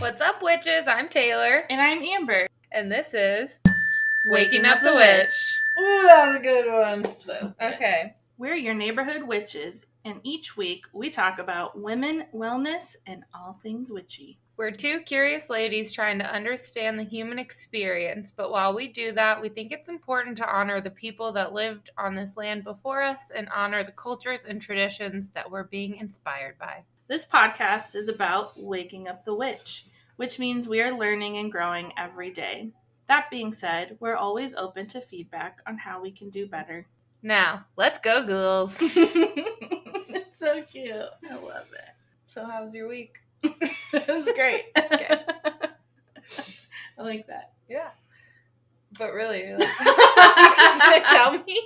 What's up, witches? I'm Taylor. And I'm Amber. And this is Waking Up the Witch. Ooh, that was a good one. Okay. We're your neighborhood witches, and each week we talk about women, wellness, and all things witchy. We're two curious ladies trying to understand the human experience, but while we do that, we think it's important to honor the people that lived on this land before us and honor the cultures and traditions that we're being inspired by. This podcast is about waking up the witch, which means we are learning and growing every day. That being said, we're always open to feedback on how we can do better. Now, let's go, ghouls. It's so cute. I love it. So how's your week? It was great. Okay. I like that. Yeah. But really, like, can you tell me?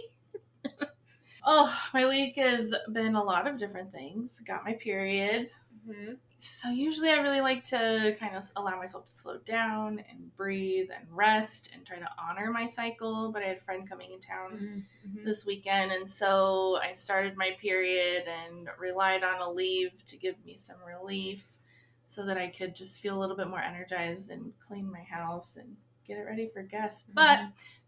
Oh, my week has been a lot of different things. Got my period. Mm-hmm. So usually I really like to kind of allow myself to slow down and breathe and rest and try to honor my cycle. But I had a friend coming in town this weekend, and so I started my period and relied on a leave to give me some relief so that I could just feel a little bit more energized and clean my house and get it ready for guests. But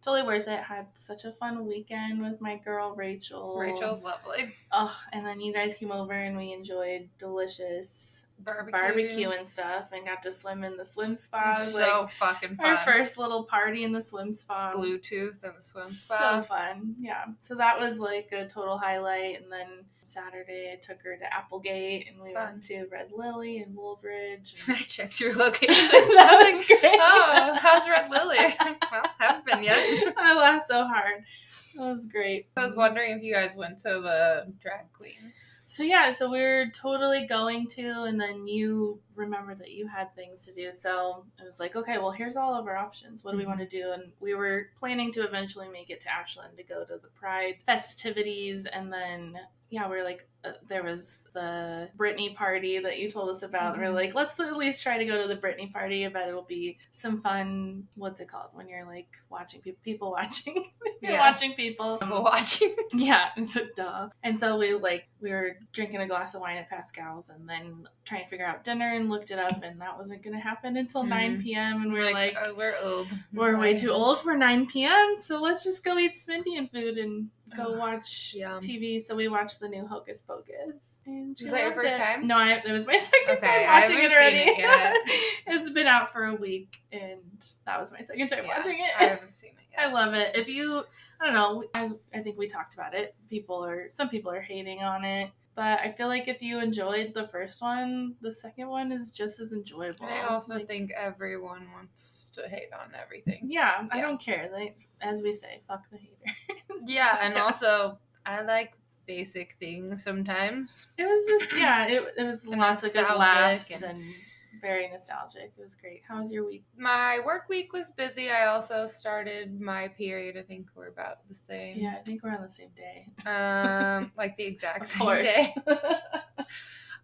totally worth it. Had such a fun weekend with my girl Rachel. Rachel's lovely. Oh, and then you guys came over and we enjoyed delicious barbecue and stuff, and got to swim in the swim spa. So fucking fun. Our first little party in the swim spa. Bluetooth in the swim spa. So fun. Yeah. So that was like a total highlight. And then Saturday I took her to Applegate and we went to Red Lily and Woolbridge. I checked your location. That was great. Oh, how's Red Lily? Well, haven't been yet. I laughed so hard. That was great. I was wondering if you guys went to the drag queens. So yeah, so we're totally going to, and then you remember that you had things to do. So it was like, okay, well, here's all of our options. What do we want to do? And we were planning to eventually make it to Ashland to go to the Pride festivities. And then, yeah, we're like, there was the Britney party that you told us about. We're like, let's at least try to go to the Britney party. I bet it'll be some fun. What's it called? When you're like watching people watching. You're watching people. Watching. Yeah. Duh. And so we were drinking a glass of wine at Pascal's and then trying to figure out dinner and looked it up, and that wasn't going to happen until 9 p.m. And we were like, oh, we're old. We're way too old for 9 p.m. So let's just go eat some Indian food and go watch TV. So we watched the new Hocus Pocus. And was that your first time? No, it was my second time watching it already. It's been out for a week, and that was my second time watching it. I haven't seen it yet. I love it. If you, I don't know, I think we talked about it. Some people are hating on it. But I feel like if you enjoyed the first one, the second one is just as enjoyable. And I also think everyone wants to hate on everything. Yeah, I don't care. As we say, fuck the hater. Yeah, and also, I like basic things sometimes. It was just, it was lots of good laughs and very nostalgic. It was great. How was your week? My work week was busy. I also started my period. I think we're about the same. Yeah, I think we're on the same day. Like the exact same day.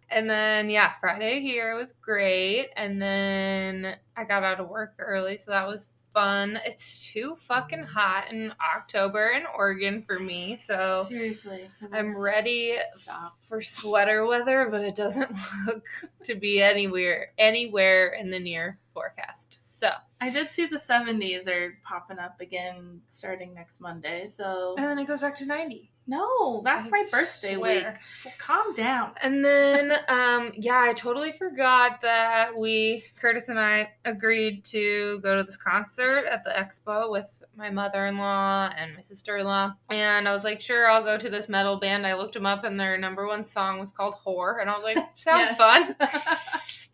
And then, Friday here was great. And then I got out of work early, so that was fun. It's too fucking hot in October in Oregon for me, so seriously, I'm ready for sweater weather, but it doesn't look to be anywhere in the near forecast. So I did see the 70s are popping up again starting next Monday. So and then it goes back to 90. No, that's my birthday week. So calm down. And then, I totally forgot that Curtis and I agreed to go to this concert at the expo with my mother-in-law and my sister-in-law. And I was like, sure, I'll go to this metal band. I looked them up, and their number one song was called Whore. And I was like, sounds fun.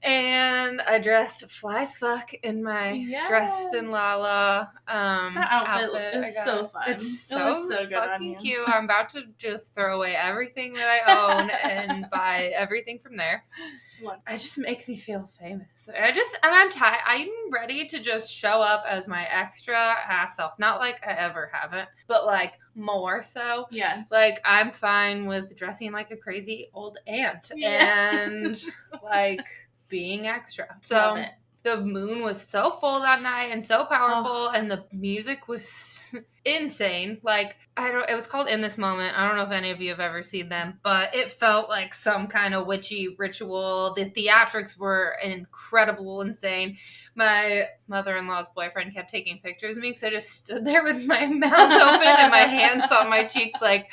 And I dressed fly as fuck in my Dressed in Lala that outfit is so fun. It's so good fucking cute. I'm about to just throw away everything that I own and buy everything from there. It just makes me feel famous. And I'm tired. I'm ready to just show up as my extra ass self. Not like I ever haven't, but like more so. Yes. Like I'm fine with dressing like a crazy old aunt and like being extra. So the moon was so full that night and so powerful, and the music was insane. Like, it was called In This Moment. I don't know if any of you have ever seen them, but it felt like some kind of witchy ritual. The theatrics were incredible, insane. My mother-in-law's boyfriend kept taking pictures of me because I just stood there with my mouth open and my hands on my cheeks, like,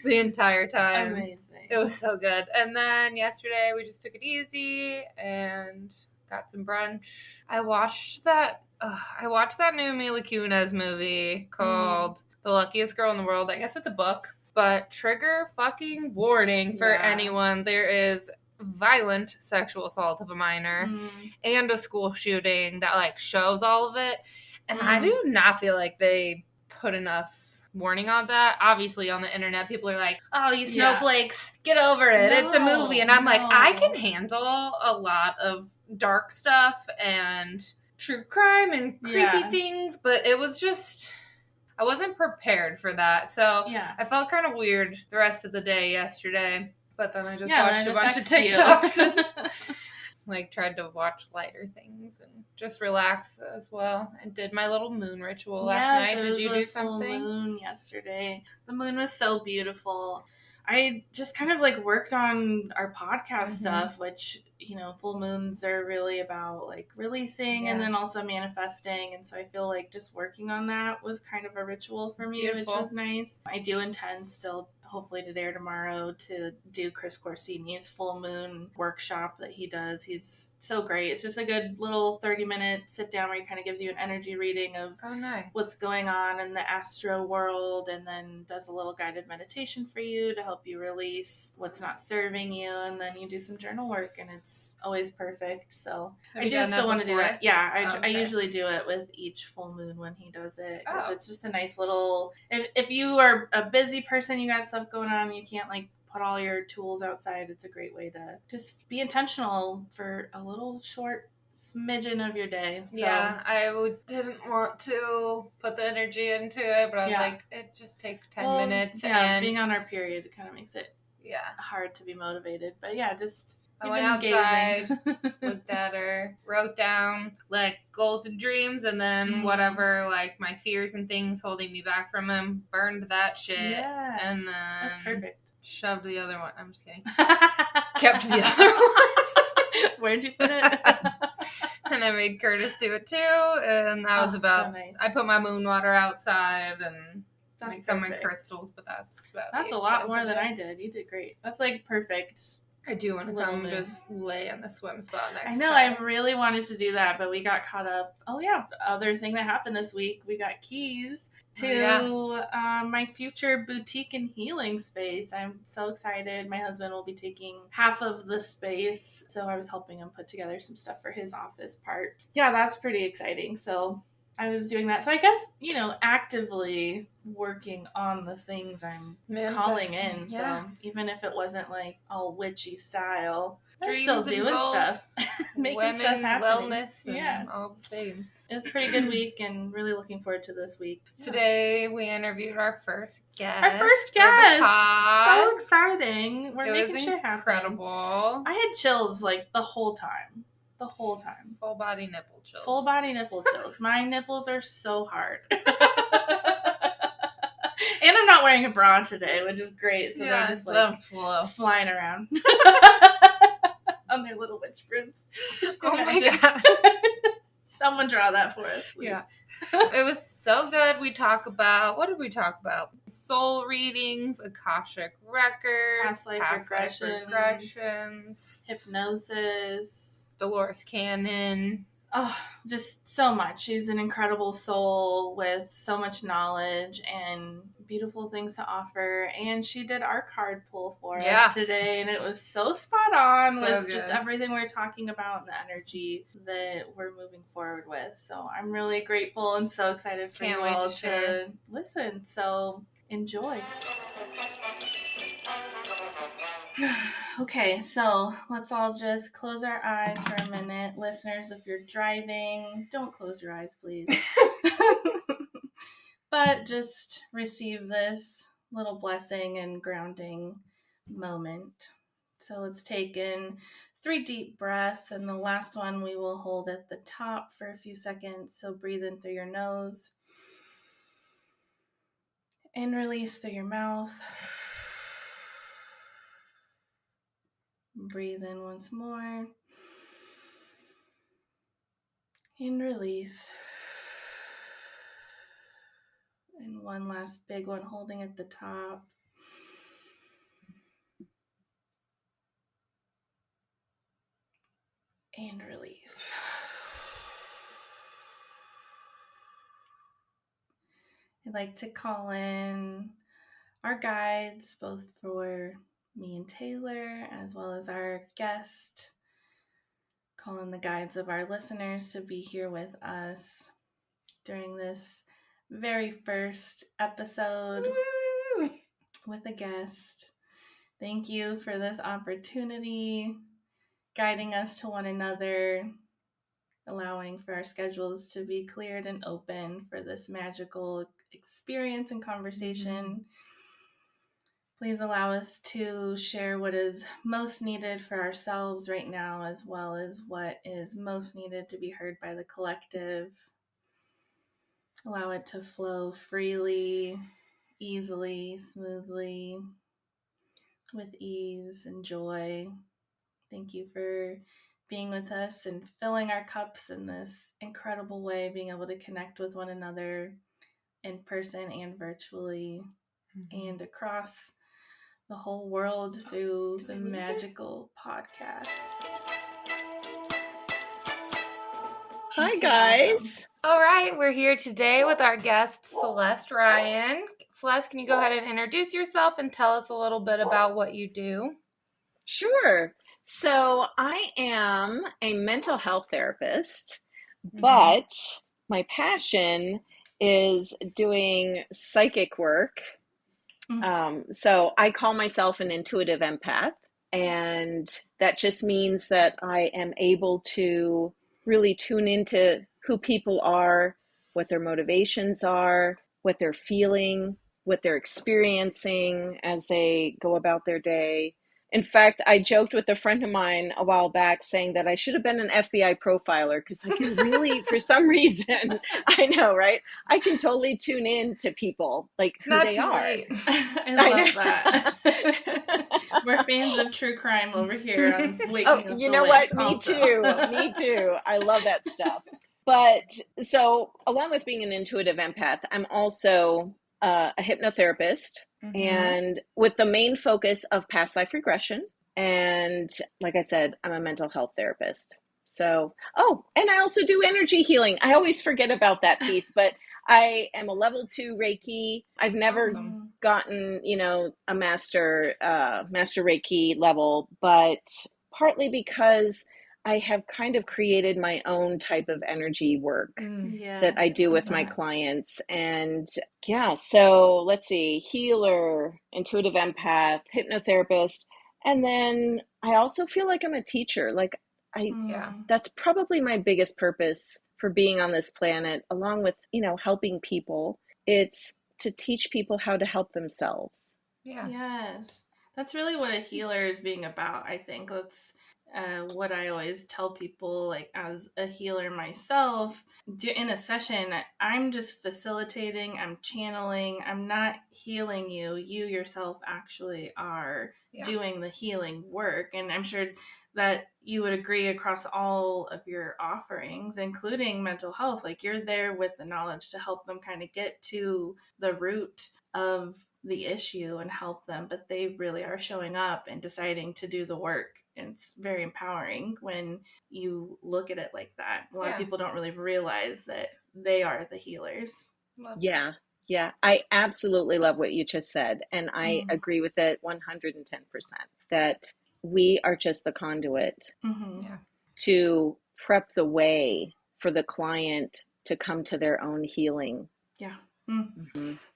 the entire time. Amazing. It was so good. And then yesterday we just took it easy and got some brunch. I watched that new Mila Kunis movie called The Luckiest Girl in the World. I guess it's a book, but trigger fucking warning for anyone. There is violent sexual assault of a minor and a school shooting that like shows all of it. And I do not feel like they put enough warning on that. Obviously on the internet people are like, oh, you snowflakes, get over it, it's a movie. And I'm like, I can handle a lot of dark stuff and true crime and creepy things, but it was just, I wasn't prepared for that. So I felt kind of weird the rest of the day yesterday, but then I just watched a bunch of TikToks and like tried to watch lighter things and just relax as well. And did my little moon ritual last night. Did you do something? Full moon yesterday. The moon was so beautiful. I just kind of like worked on our podcast stuff, which, you know, full moons are really about like releasing and then also manifesting. And so I feel like just working on that was kind of a ritual for me, which was nice. I do intend still, hopefully today or tomorrow, to do Chris Corsini's full moon workshop that he does. He's so great. It's just a good little 30-minute sit down where he kind of gives you an energy reading of what's going on in the astro world, and then does a little guided meditation for you to help you release what's not serving you, and then you do some journal work, and it's always perfect. So I do still want to do that. Yeah, I usually do it with each full moon when he does it, because it's just a nice little, if you are a busy person, you got stuff going on, you can't like put all your tools outside, it's a great way to just be intentional for a little short smidgen of your day. So, yeah, I didn't want to put the energy into it, but I was like, it just takes 10 minutes. Yeah, and being on our period kind of makes it hard to be motivated. But yeah, just I went outside, looked at her, wrote down like goals and dreams, and then whatever like my fears and things holding me back from him, burned that shit. Yeah, and then that's perfect. Shoved the other one. I'm just kidding. Kept the other one. Where'd you put it? And I made Curtis do it too, and that was about. So nice. I put my moon water outside and make some of my crystals, but that's a lot more than I did. You did great. That's like perfect. I do want to come just lay on the swim spot next time. I know, I really wanted to do that, but we got caught up. Oh yeah, the other thing that happened this week, we got keys to my future boutique and healing space. I'm so excited. My husband will be taking half of the space, so I was helping him put together some stuff for his office part. Yeah, that's pretty exciting. So I was doing that. So I guess, you know, actively working on the things I'm calling in. Yeah. So even if it wasn't like all witchy style, I'm still doing goals, stuff. Making women, stuff happen. Wellness, and all things. It was a pretty good week, and really looking forward to this week. Yeah. Today we interviewed our first guest. So exciting. We're making shit happen. Incredible. I had chills like the whole time. Full body nipple chills. Full body nipple chills. My nipples are so hard. And I'm not wearing a bra today, which is great. So they're just like flying around on their little witch brooms. Oh my god. Someone draw that for us, please. Yeah. It was so good. We talk about, what did we talk about? Soul readings, Akashic records, past life regressions, hypnosis, Dolores Cannon. Oh, just so much. She's an incredible soul with so much knowledge and beautiful things to offer. And she did our card pull for us today, and it was so spot on with just everything we're talking about and the energy that we're moving forward with. So I'm really grateful and so excited for you all to listen. So enjoy. Okay, so let's all just close our eyes for a minute. Listeners, if you're driving, don't close your eyes, please. But just receive this little blessing and grounding moment. So let's take in 3 deep breaths, and the last one we will hold at the top for a few seconds. So breathe in through your nose. And release through your mouth. Breathe in once more. And release. And one last big one, holding at the top. And release. I'd like to call in our guides, both for me and Taylor, as well as our guest. Call in the guides of our listeners to be here with us during this very first episode with a guest. Thank you for this opportunity, guiding us to one another, allowing for our schedules to be cleared and open for this magical experience and conversation. Please allow us to share what is most needed for ourselves right now, as well as what is most needed to be heard by the collective. Allow it to flow freely, easily, smoothly, with ease and joy. Thank you for being with us and filling our cups in this incredible way, being able to connect with one another in person and virtually and across the whole world through the magical podcast. Hi, guys. Awesome. All right, we're here today with our guest, Celeste Ryane. Celeste, can you go ahead and introduce yourself and tell us a little bit about what you do? Sure. So I am a mental health therapist, but my passion is doing psychic work. So I call myself an intuitive empath, and that just means that I am able to really tune into who people are, what their motivations are, what they're feeling, what they're experiencing as they go about their day. In fact, I joked with a friend of mine a while back saying that I should have been an FBI profiler because I can really, for some reason, I know, right? I can totally tune in to people, like It's who not they too are. late. I love that. We're fans of true crime over here on Waking Up you the know Witch what? Me also. too. Me too. I love that stuff. But so along with being an intuitive empath, I'm also a hypnotherapist, and with the main focus of past life regression. And like I said, I'm a mental health therapist. So, and I also do energy healing. I always forget about that piece, but I am a level 2 Reiki. I've never gotten, a master Reiki level, but partly because I have kind of created my own type of energy work that I do with my clients. And yeah, so let's see, healer, intuitive empath, hypnotherapist. And then I also feel like I'm a teacher. Like that's probably my biggest purpose for being on this planet, along with, helping people. It's to teach people how to help themselves. Yeah. Yes. That's really what a healer is being about, I think. That's what I always tell people, like as a healer myself, in a session, I'm just facilitating, I'm channeling, I'm not healing you. You yourself actually are doing the healing work. And I'm sure that you would agree across all of your offerings, including mental health, like you're there with the knowledge to help them kind of get to the root of the issue and help them, but they really are showing up and deciding to do the work. And it's very empowering when you look at it like that. A lot of people don't really realize that they are the healers. Yeah. I absolutely love what you just said. And I agree with it 110%, that we are just the conduit to prep the way for the client to come to their own healing. Yeah.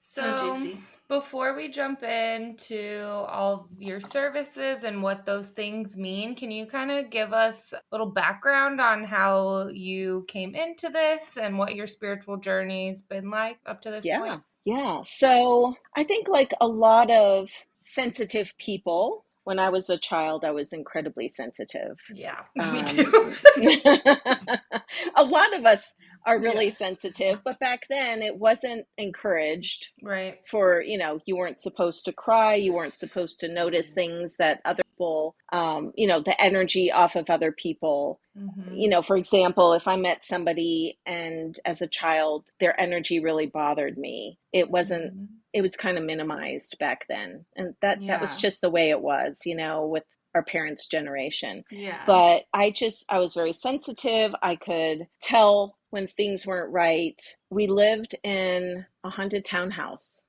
So juicy. Before we jump into all of your services and what those things mean, can you kind of give us a little background on how you came into this and what your spiritual journey's been like up to this point? Yeah. So I think, like a lot of sensitive people, when I was a child, I was incredibly sensitive. Yeah, me too. A lot of us are really Yeah. sensitive, but back then it wasn't encouraged Right. for, you weren't supposed to cry, you weren't supposed to notice things that other people, the energy off of other people. For example, if I met somebody and as a child, their energy really bothered me, it was kind of minimized back then. And that was Yeah. just the way it was, with our parents' generation. Yeah. But I was very sensitive. I could tell when things weren't right. We lived in a haunted townhouse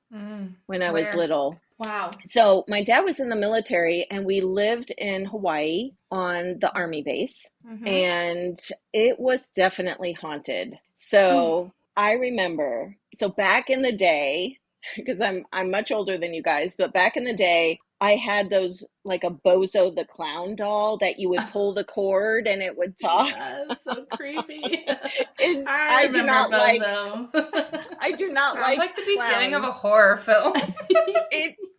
when I was Where? little. Wow. So my dad was in the military and we lived in Hawaii on the army base, and it was definitely haunted. So I remember, back in the day, because I'm much older than you guys, but back in the day, I had those, like a Bozo the Clown doll that you would pull the cord and it would talk. Yes, so creepy. I do remember not Bozo. I do not Sounds like like the beginning of a clowns. horror film.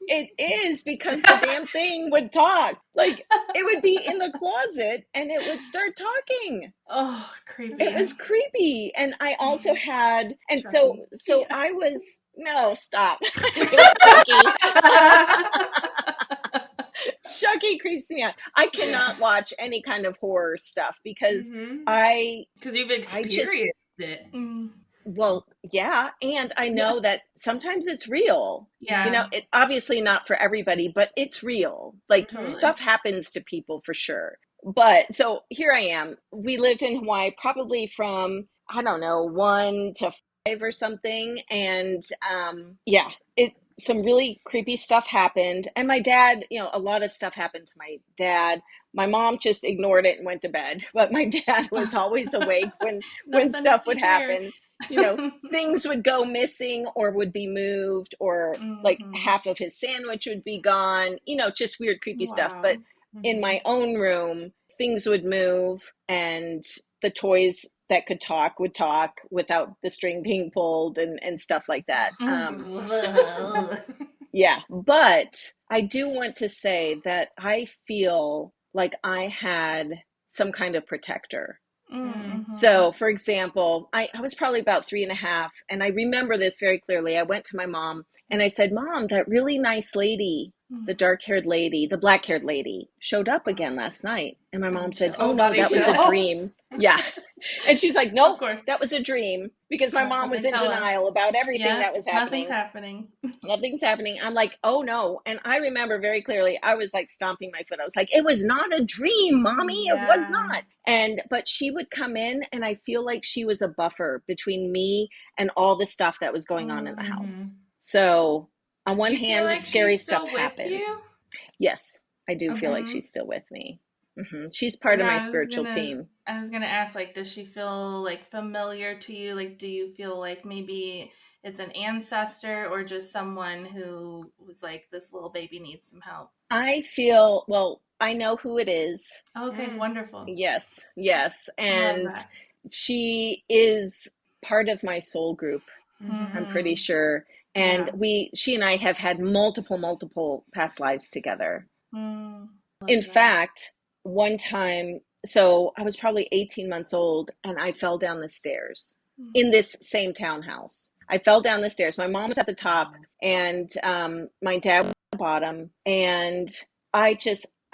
It is, because the damn thing would talk. Like, it would be in the closet and it would start talking. Oh, creepy. It was creepy. And I also had, and Chucky. so I was, no, stop. Chucky. Chucky creeps me out. I cannot watch any kind of horror stuff because because you've experienced it. Well, yeah, and I know that sometimes it's real. Yeah. It obviously not for everybody, but it's real. Like, Totally. stuff happens to people for sure. But so here I am. We lived in Hawaii probably from, I don't know, 1 to 5 or something. And some really creepy stuff happened. And my dad, a lot of stuff happened to my dad. My mom just ignored it and went to bed. But my dad was always awake when stuff would happen. Things would go missing or would be moved, or like half of his sandwich would be gone, just weird, creepy stuff. But in my own room, things would move and the toys that could talk would talk without the string being pulled and stuff like that. Yeah, but I do want to say that I feel like I had some kind of protector. So, for example, I was probably about 3.5, and I remember this very clearly. I went to my mom and I said, "Mom, that really nice lady, the dark-haired lady, the black-haired lady, showed up again last night." And my mom said, "Oh no, that was a dream." Yeah. And she's like, "No, that was a dream," because my mom was in denial about everything that was happening. Nothing's happening. I'm like, "Oh no." And I remember very clearly, I was like stomping my foot. I was like, "It was not a dream, Mommy. It was not." But she would come in and I feel like she was a buffer between me and all the stuff that was going on in the house. So on one hand, like scary stuff happened. Yes, I do feel like she's still with me. She's part of my spiritual team. I was gonna ask, like, does she feel like familiar to you? Like, do you feel like maybe it's an ancestor or just someone who was like, this little baby needs some help? I know who it is. Okay, wonderful. Yes. And she is part of my soul group. I'm pretty sure. And she and I have had multiple past lives together. In fact, one time, so I was probably 18 months old and I fell down the stairs in this same townhouse. I fell down the stairs. My mom was at the top and my dad was at the bottom, and I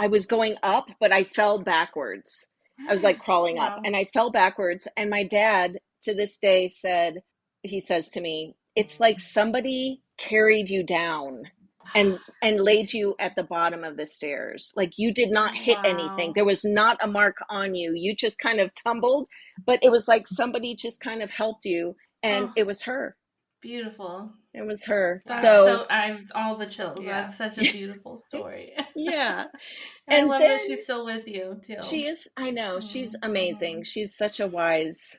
was going up, but I fell backwards. I was like crawling up and I fell backwards. And my dad to this day he says to me, "It's like somebody carried you down and laid you at the bottom of the stairs. Like, you did not hit anything. There was not a mark on you. You just kind of tumbled, but it was like somebody just kind of helped you." And it was her. Beautiful. It was her. So I have all the chills. Yeah. That's such a beautiful story. Yeah. And I love that she's still with you too. She is. I know. She's amazing. She's such a wise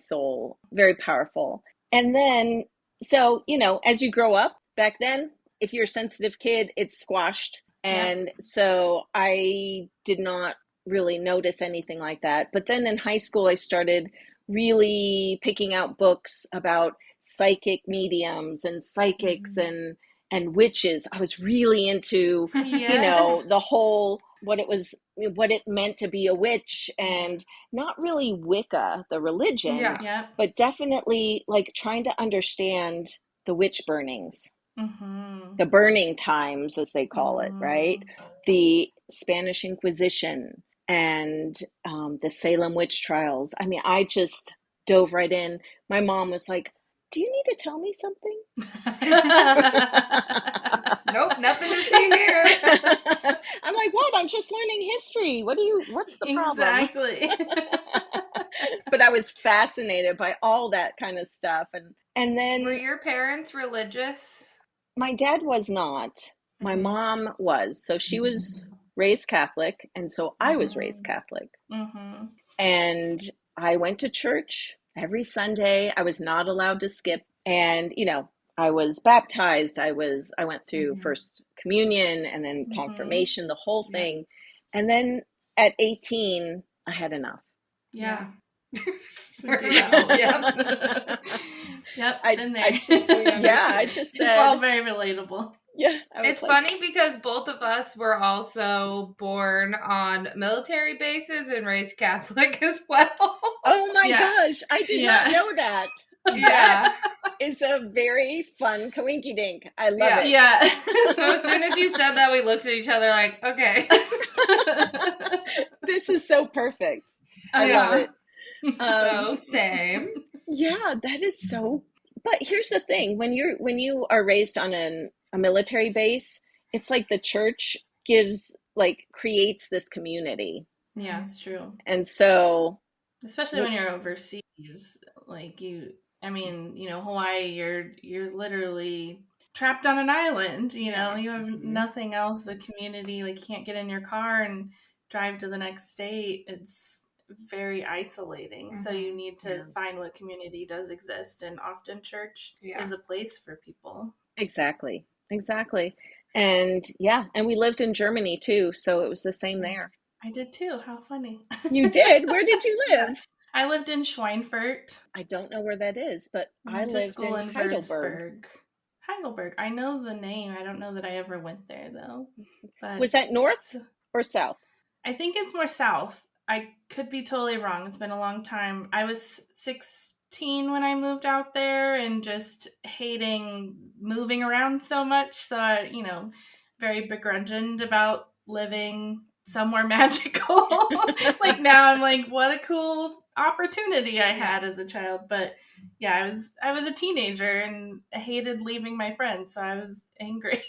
soul. Very powerful. And then, so, as you grow up, back then, if you're a sensitive kid, it's squashed. And so I did not really notice anything like that. But then in high school, I started really picking out books about psychic mediums and psychics and witches. I was really into, the whole what it meant to be a witch, and not really Wicca, the religion, Yep. but definitely like trying to understand the witch burnings, Mm-hmm. the burning times, as they call it, right? The Spanish Inquisition and the Salem witch trials. I mean, I just dove right in. My mom was like, "Do you need to tell me something?" Nope, nothing to see here. I'm like, "What? I'm just learning history. What's the problem?" Exactly. But I was fascinated by all that kind of stuff. And then Were your parents religious? my dad was not. My mom was. So she was raised Catholic, and so I was raised Catholic. Mm-hmm. And I went to church every Sunday. I was not allowed to skip. And, I was baptized. I went through first communion and then confirmation, the whole thing. And then at 18, I had enough. Yeah. Yep. Yep, been there. I just said, it's all very relatable. Yeah. It's funny because both of us were also born on military bases and raised Catholic as well. Oh my gosh, I did not know that. Yeah. It's a very fun coinky dink. I love it. Yeah. So as soon as you said that, we looked at each other like, okay. This is so perfect. I love it. So same. Yeah, that is so. But here's the thing: when you are raised on a military base, it's like the church creates this community. Yeah, it's true. And so, especially when you're overseas, like Hawaii, you're literally trapped on an island. You have nothing else. The community, like, you can't get in your car and drive to the next state. It's very isolating. So you need to find what community does exist, and often church is a place for people. Exactly. And and we lived in Germany too, so it was the same there. I did too. How funny. You did? Where did you live? I lived in Schweinfurt. I don't know where that is, but I went to lived school in Heidelberg. I know the name. I don't know that I ever went there though. But was that north or south? I think it's more south. I could be totally wrong. It's been a long time. I was 16 when I moved out there and just hating moving around so much. So I, very begrudged about living somewhere magical. Like now I'm like, what a cool opportunity I had as a child. But yeah, I was a teenager and hated leaving my friends. So I was angry.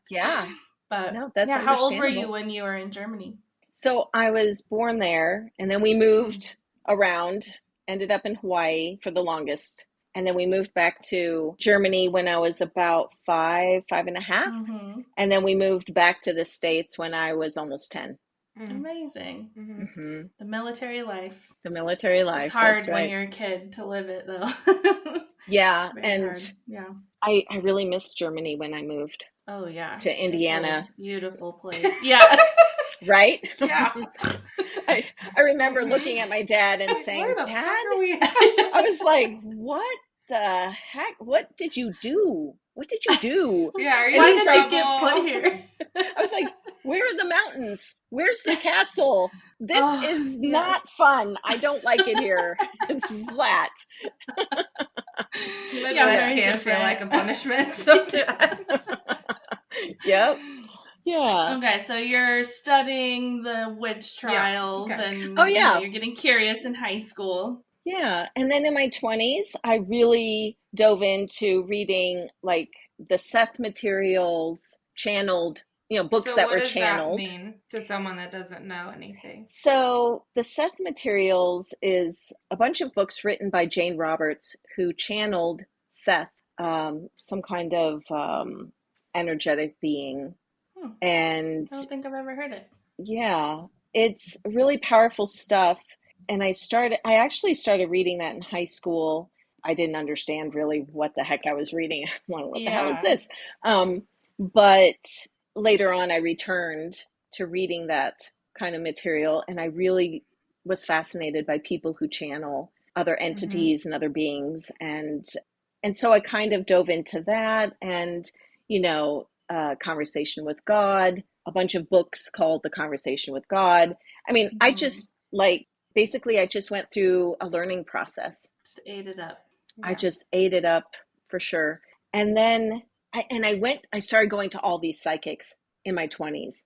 Yeah. But no, that's how old were you when you were in Germany? So I was born there, and then we moved around, ended up in Hawaii for the longest. And then we moved back to Germany when I was about 5 and a half. And then we moved back to the States when I was almost 10. Amazing. The military life. It's hard when you're a kid to live it, though. Yeah. And hard. Yeah. I really missed Germany when I moved. Oh, yeah. To Indiana. It's a beautiful place. Yeah. Right? Yeah. I remember looking at my dad and saying, "Where the Dad?" fuck are we at? I was like, "What the heck? What did you do? What did you do?" Yeah, are you Why in did trouble? you get put here? I was like, "Where are the mountains? Where's the castle? This is not fun. I don't like it here. It's flat." Midwest can feel like a punishment sometimes. Yep. Yeah. Okay, so you're studying the witch trials and you're getting curious in high school. Yeah. And then in my 20s, I really dove into reading like the Seth materials, channeled, books that were channeled. What does that mean to someone that doesn't know anything? So the Seth materials is a bunch of books written by Jane Roberts, who channeled Seth, some kind of energetic being. And I don't think I've ever heard it. Yeah, it's really powerful stuff. And I actually started reading that in high school. I didn't understand really what the heck I was reading. What the hell is this? But later on, I returned to reading that kind of material, and I really was fascinated by people who channel other entities and other beings. And so I kind of dove into that. And, Conversation with God, a bunch of books called The Conversation with God. I mean, I just basically I just went through a learning process. Just ate it up. I just ate it up for sure. And then I started going to all these psychics in my 20s,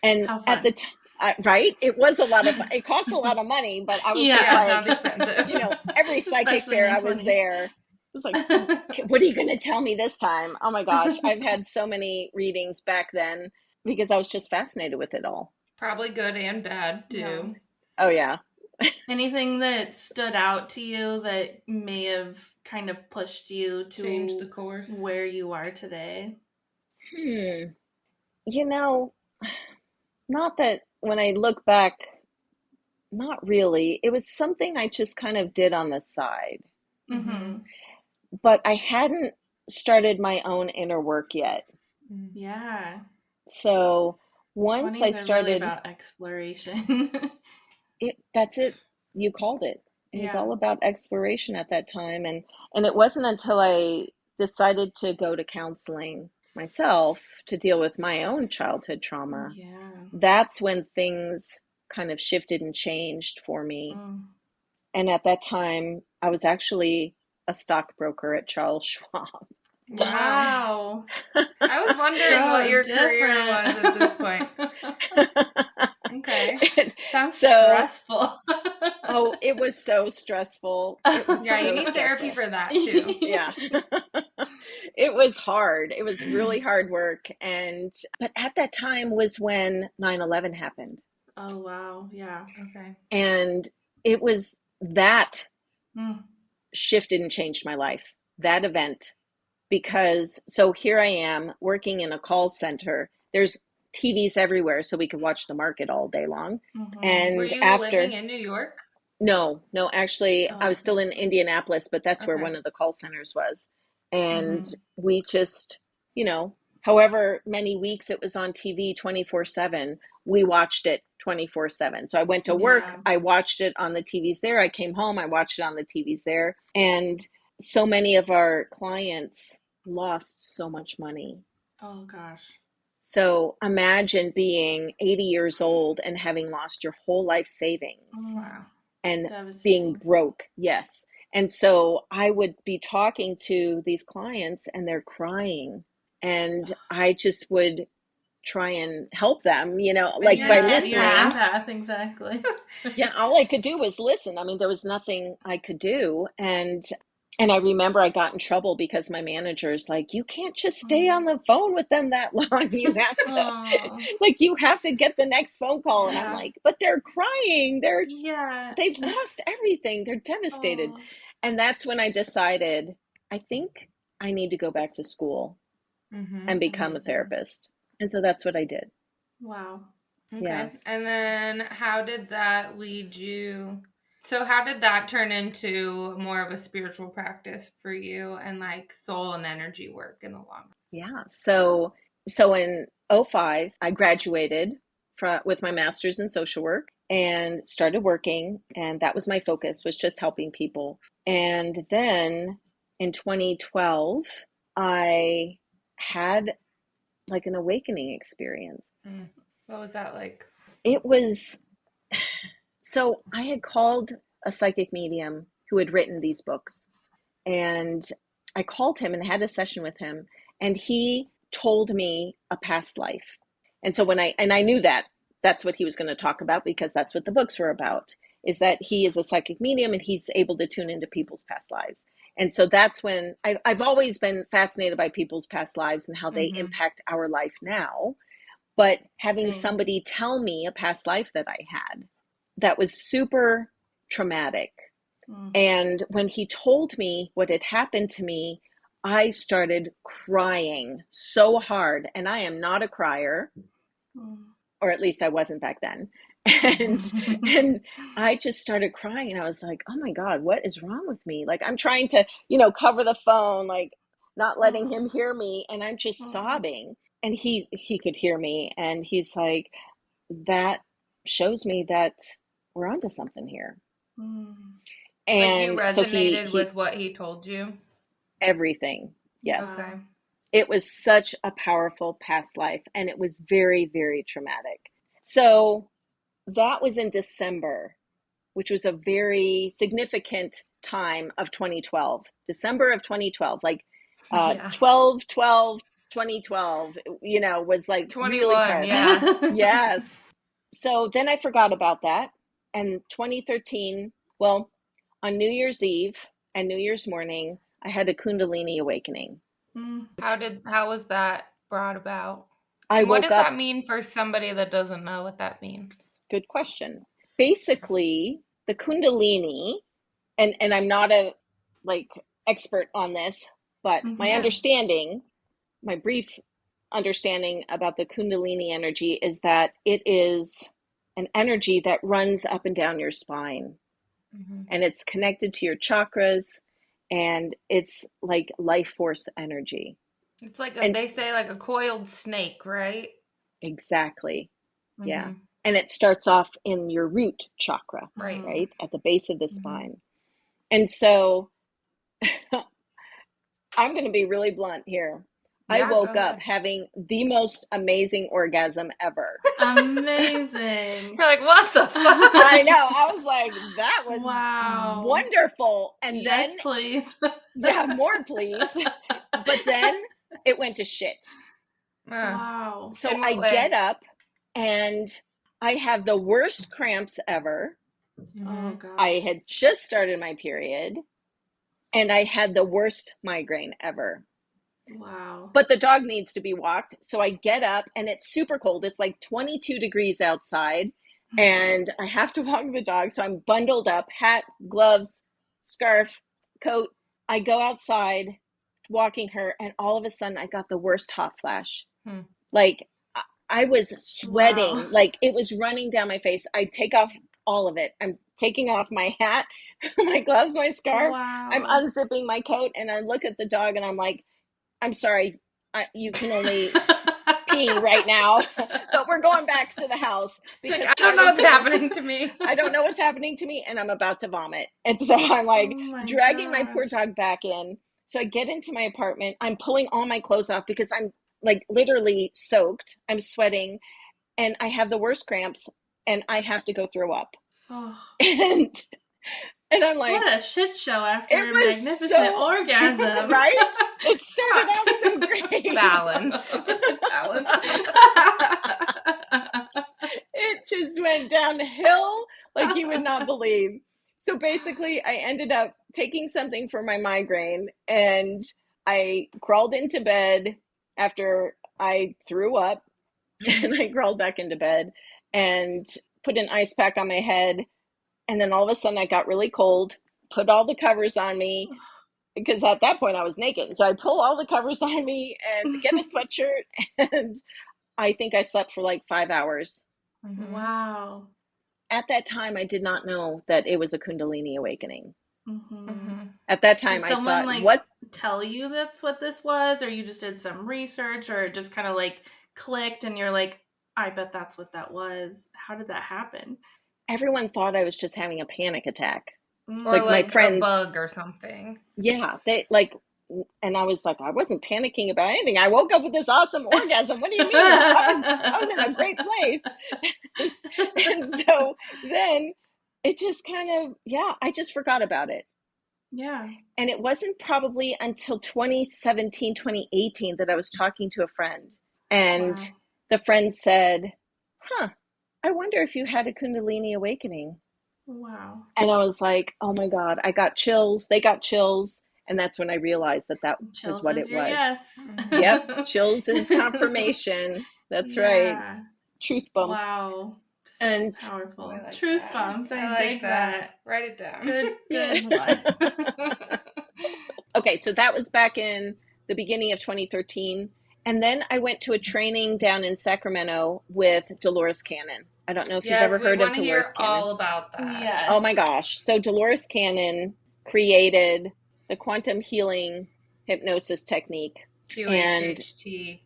and at the time, right? It was it cost a lot of money, but I was just like, sounds expensive. Every psychic fair I was there. It was like, what are you going to tell me this time? Oh my gosh. I've had so many readings back then because I was just fascinated with it all. Probably good and bad too. Yeah. Oh yeah. Anything that stood out to you that may have kind of pushed you to change the course where you are today? Not that when I look back, not really. It was something I just kind of did on the side. Mm-hmm. But I hadn't started my own inner work yet. Yeah. So once I started, really about exploration. That's it. You called it. It was all about exploration at that time, and it wasn't until I decided to go to counseling myself to deal with my own childhood trauma. Yeah. That's when things kind of shifted and changed for me. And at that time, I was actually a stockbroker at Charles Schwab. Wow. I was wondering what your career was at this point. Okay. Sounds stressful. Oh, it was so stressful. You need therapy for that too. Yeah. It was hard. It was really hard work. But at that time was when 9/11 happened. Oh, wow. Yeah. Okay. And it was that shifted and changed my life, that event. Because so here I am working in a call center. There's TVs everywhere, so we could watch the market all day long. And were you living in New York? No, actually, I was still in Indianapolis, but that's where one of the call centers was. And we just, however many weeks it was on TV 24/7, we watched it 24/7. So I went to work, I watched it on the TVs there. I came home, I watched it on the TVs there. And so many of our clients lost so much money. Oh, gosh. So imagine being 80 years old and having lost your whole life savings. Wow. And being broke. Yes. And so I would be talking to these clients and they're crying. And I just would try and help them, by listening. Yeah, exactly. Yeah, all I could do was listen. I mean, there was nothing I could do. And I remember I got in trouble because my manager's like, you can't just stay on the phone with them that long. You have to, you have to get the next phone call. And I'm like, but they're crying. They've lost everything. They're devastated. And that's when I decided, I think I need to go back to school and become a therapist. And so that's what I did. Wow. Okay. Yeah. And then how did that lead you? So how did that turn into more of a spiritual practice for you and soul and energy work in the long run? Yeah. So in 2005, I graduated with my master's in social work and started working. And that was my focus, was just helping people. And then in 2012, I had an awakening experience. What was that like? It was... So I had called a psychic medium who had written these books, and I called him and had a session with him, and he told me a past life. And so I knew that that's what he was going to talk about, because that's what the books were about, is that he is a psychic medium and he's able to tune into people's past lives. And so that's when I've always been fascinated by people's past lives and how they impact our life now. But having somebody tell me a past life that I had, that was super traumatic. And when he told me what had happened to me, I started crying so hard. And I am not a crier, or at least I wasn't back then. And I just started crying, and I was like, oh my God, what is wrong with me? I'm trying to, cover the phone, not letting him hear me. And I'm just sobbing. And he could hear me. And he's like, that shows me that we're onto something here. And you resonated with what he told you? Everything. Yes. Okay. It was such a powerful past life, and it was very, very traumatic. So that was in December, which was a very significant time of 2012, December of 2012, like Yeah. 2012, was like really 21, hard. yeah. Yes. So then I forgot about that. And 2013, well, on New Year's Eve and New Year's morning, I had a Kundalini awakening. How was that brought about? I And what woke does up. that mean for somebody that doesn't know what that means? Good question. Basically, the Kundalini, and I'm not a expert on this, but my understanding, my brief understanding about the Kundalini energy is that it is an energy that runs up and down your spine, and it's connected to your chakras, and it's like life force energy. It's like they say like a coiled snake, right? Exactly. Yeah. And it starts off in your root chakra, Right. right? At the base of the spine. And so I'm going to be really blunt here. Yeah, I woke up having the most amazing orgasm ever. Amazing. You're like, what the fuck? I know. I was like, that was wonderful. And yes, then, please. Yeah, more please. But then it went to shit. Wow. So I get up and I have the worst cramps ever. Oh, gosh. I had just started my period, and I had the worst migraine ever. Wow. But the dog needs to be walked. So I get up, and it's super cold. It's like 22 degrees outside, and I have to walk the dog. So I'm bundled up, hat, gloves, scarf, coat. I go outside walking her, and all of a sudden I got the worst hot flash. Like I was sweating, like it was running down my face. I take off all of it. I'm taking off my hat, my gloves, my scarf. Wow. I'm unzipping my coat, and I look at the dog, and I'm like, I'm sorry, you can only pee right now, but we're going back to the house because I don't know what's happening to me. I don't know what's happening to me, and I'm about to vomit. And so I'm like dragging my poor dog back in. So I get into my apartment. I'm pulling all my clothes off because I'm like literally soaked. I'm sweating, and I have the worst cramps, and I have to go throw up. Oh. And I'm like, what a shit show after a magnificent orgasm. Right? It started out so great. Balance. It just went downhill like you would not believe. So basically, I ended up taking something for my migraine, and I crawled into bed after I threw up, and I crawled back into bed and put an ice pack on my head. And then all of a sudden I got really cold, put all the covers on me, because at that point I was naked. So I pull all the covers on me and get a sweatshirt, and I think I slept for like 5 hours. Wow. At that time, I did not know that it was a Kundalini awakening. At that time, did someone, I thought, what? Tell you that's what this was, or you just did some research, or it just kind of like clicked and you're like, I bet that's what that was. How did that happen? Everyone thought I was just having a panic attack. Or like my friends, a bug or something. Yeah, and I was like, I wasn't panicking about anything. I woke up with this awesome orgasm. What do you mean? I was in a great place. And so then it just kind of, I just forgot about it. Yeah. And it wasn't probably until 2017, 2018 that I was talking to a friend. And the friend said, I wonder if you had a Kundalini awakening. Wow. And I was like, oh my God, I got chills. They got chills. And that's when I realized that chills was what it was. Yes. Yep. Chills is confirmation. That's right. Truth bumps. Wow. So and powerful. Like Truth bumps. I dig that. Write it down. Good one. Okay, so that was back in the beginning of 2013. And then I went to a training down in Sacramento with Dolores Cannon. I don't know if you've ever heard of Dolores Cannon. All about that. Yes. Oh my gosh. So Dolores Cannon created the quantum healing hypnosis technique. QHHT.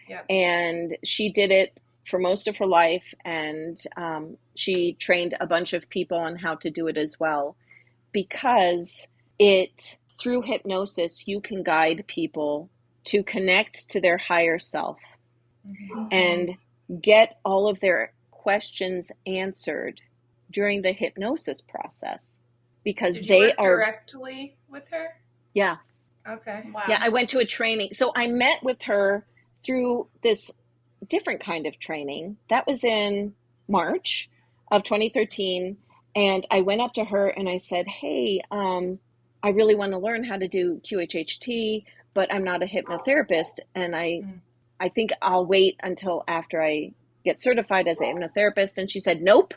Yep. And she did it for most of her life, and she trained a bunch of people on how to do it as well, because it through hypnosis, you can guide people to connect to their higher self and get all of their questions answered during the hypnosis process, because Did you they work are directly with her? Yeah. Okay. Wow. Yeah, I went to a training. So I met with her through this different kind of training. That was in March of 2013. And I went up to her and I said, hey, I really want to learn how to do QHHT, but I'm not a hypnotherapist. And I think I'll wait until after I get certified as a hypnotherapist. And she said, nope,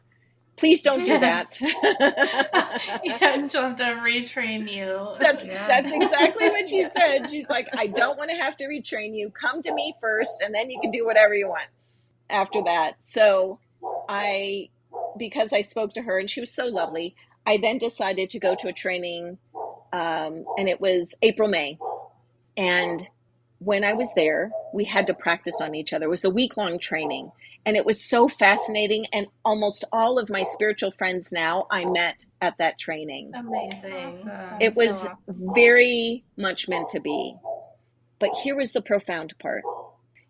please don't do that. Yeah, she'll have to retrain you. That's exactly what she said. She's like, I don't want to have to retrain you. Come to me first, and then you can do whatever you want after that. So because I spoke to her and she was so lovely, I then decided to go to a training, and it was April, May. And when I was there, we had to practice on each other. It was a week-long training. And it was so fascinating. And almost all of my spiritual friends now I met at that training. Amazing. Awesome. It was so awesome. very much meant to be. But here was the profound part.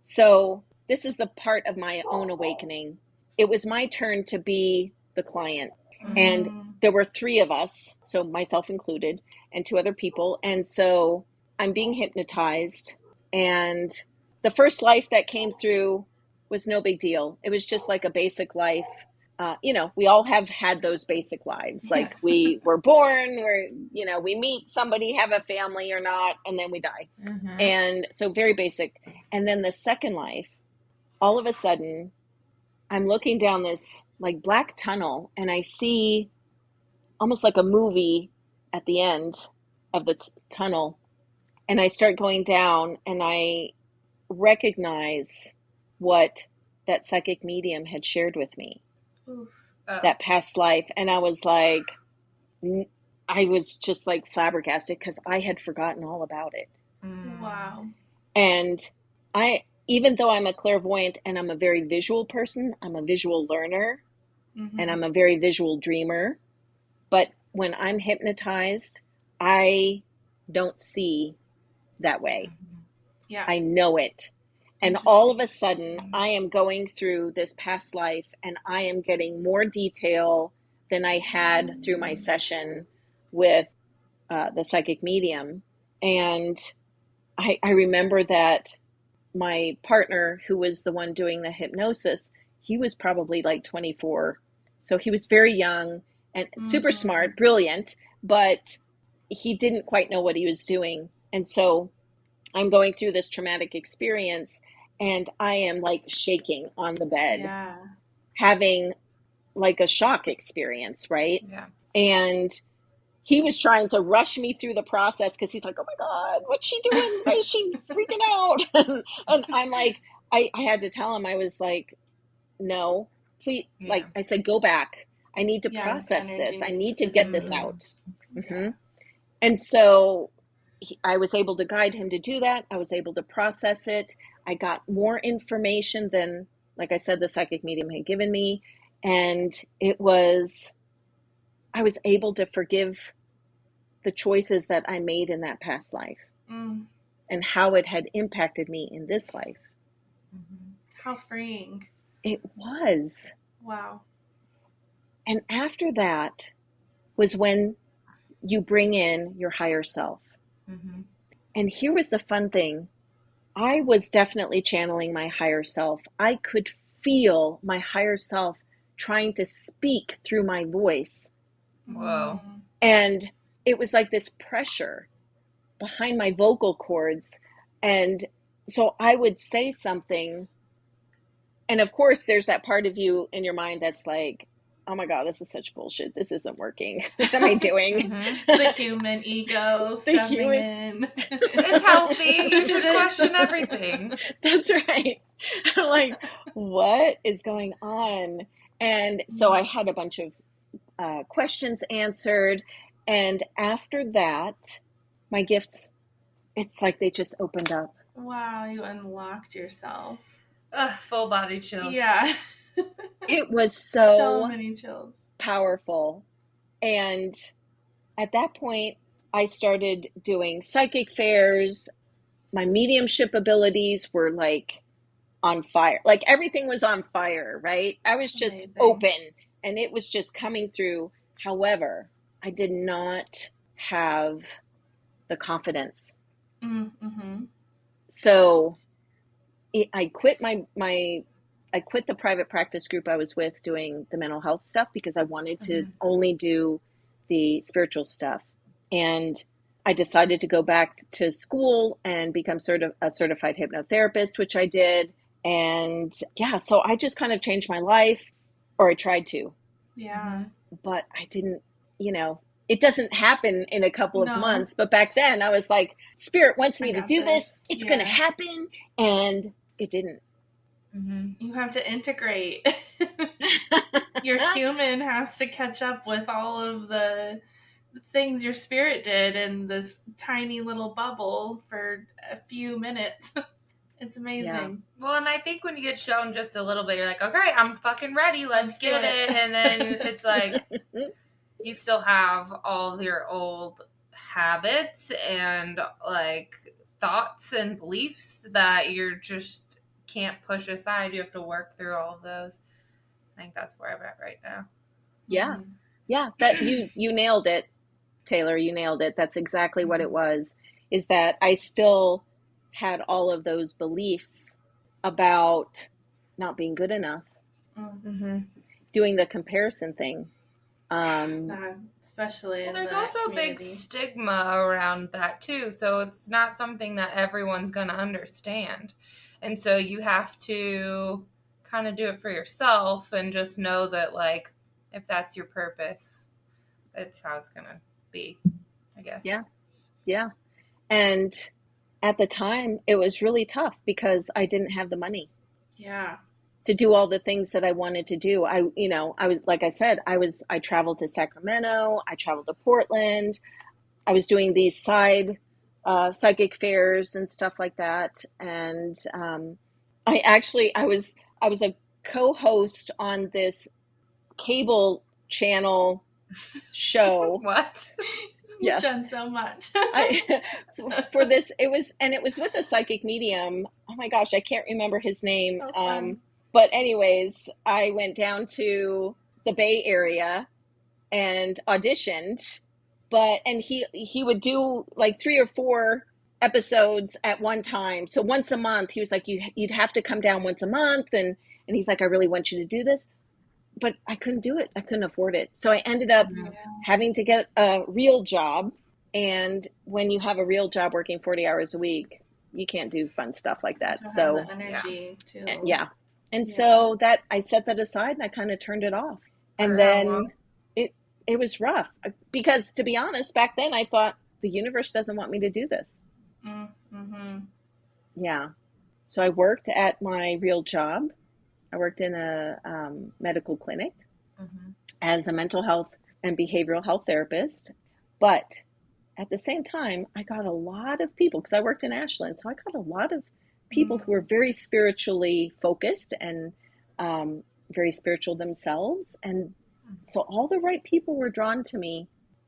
So this is the part of my own awakening. It was my turn to be the client. And there were 3 of us, so myself included, and 2 other people. And so I'm being hypnotized. And the first life that came through was no big deal. It was just like a basic life. We all have had those basic lives. Like we were born, we meet somebody, have a family or not, and then we die. And so very basic. And then the second life, all of a sudden, I'm looking down this like black tunnel and I see almost like a movie at the end of the tunnel. And I start going down and I recognize what that psychic medium had shared with me, that past life. And I was just like flabbergasted because I had forgotten all about it. Wow. And even though I'm a clairvoyant and I'm a very visual person, I'm a visual learner and I'm a very visual dreamer. But when I'm hypnotized, I don't see that way. Yeah. I know it. And all of a sudden, I am going through this past life and I am getting more detail than I had through my session with the psychic medium. And I remember that my partner, who was the one doing the hypnosis, he was probably like 24. So he was very young and super smart, brilliant, but he didn't quite know what he was doing. And so I'm going through this traumatic experience and I am like shaking on the bed, having like a shock experience, right? Yeah. And he was trying to rush me through the process because he's like, oh my God, what's she doing? Why is she freaking out? And I'm like, I had to tell him, I was like, no, please. Yeah. Like I said, go back. I need to process this. I need to get this out. And so I was able to guide him to do that. I was able to process it. I got more information than, like I said, the psychic medium had given me. And I was able to forgive the choices that I made in that past life and how it had impacted me in this life. How freeing. It was. Wow. And after that was when you bring in your higher self. And here was the fun thing. I was definitely channeling my higher self. I could feel my higher self trying to speak through my voice. Whoa. And it was like this pressure behind my vocal cords. And so I would say something. And of course, there's that part of you in your mind that's like, oh my God, this is such bullshit. This isn't working. What am I doing? The human ego stepping in. It's healthy. You should question everything. That's right. I'm like, what is going on? And so I had a bunch of questions answered. And after that, my gifts, it's like they just opened up. Wow, you unlocked yourself. Full body chills. Yeah. It was so many chills. powerful. And at that point, I started doing psychic fairs. My mediumship abilities were like on fire. Like everything was on fire, right? I was just Amazing. open and it was just coming through. However, I did not have the confidence. Mm-hmm. So I quit I quit the private practice group I was with doing the mental health stuff because I wanted to only do the spiritual stuff. And I decided to go back to school and become a certified hypnotherapist, which I did. And yeah, so I just kind of changed my life, or I tried to. Yeah. But I didn't, it doesn't happen in a couple of months. But back then I was like, Spirit wants me to do this. It's going to happen. And it didn't. You have to integrate. Your human has to catch up with all of the things your spirit did in this tiny little bubble for a few minutes. It's amazing. Yeah. Well, and I think when you get shown just a little bit, you're like, okay, I'm fucking ready. Let's get it. And then it's like, you still have all of your old habits and like thoughts and beliefs that you're just can't push aside. You have to work through all of those. I think that's where I'm at right now. Yeah. Yeah. That you nailed it, Taylor. You nailed it. That's exactly what it was, is that I still had all of those beliefs about not being good enough, doing the comparison thing. Especially well, there's also a big stigma around that too, so it's not something that everyone's going to understand, and so you have to kind of do it for yourself and just know that, like, if that's your purpose, it's how it's going to be, I guess. Yeah. And at the time it was really tough because I didn't have the money to do all the things that I wanted to do. I was, like I said, I traveled to Sacramento, I traveled to Portland, I was doing these side psychic fairs and stuff like that. And I was a co-host on this cable channel show. What? You've done so much. For this, it was with a psychic medium. Oh my gosh, I can't remember his name. But anyways, I went down to the Bay Area and auditioned, and he would do like 3 or 4 episodes at one time. So once a month, he was like, you'd have to come down once a month. And he's like, I really want you to do this. But I couldn't do it. I couldn't afford it. So I ended up having to get a real job. And when you have a real job working 40 hours a week, you can't do fun stuff like that. So have the energy too. So that I set that aside and I kind of turned it off. And then it was rough because, to be honest, back then I thought the universe doesn't want me to do this. Yeah. So I worked at my real job. I worked in a medical clinic as a mental health and behavioral health therapist. But at the same time, I got a lot of people, because I worked in Ashland, so I got a lot of people who were very spiritually focused and very spiritual themselves. And so all the right people were drawn to me.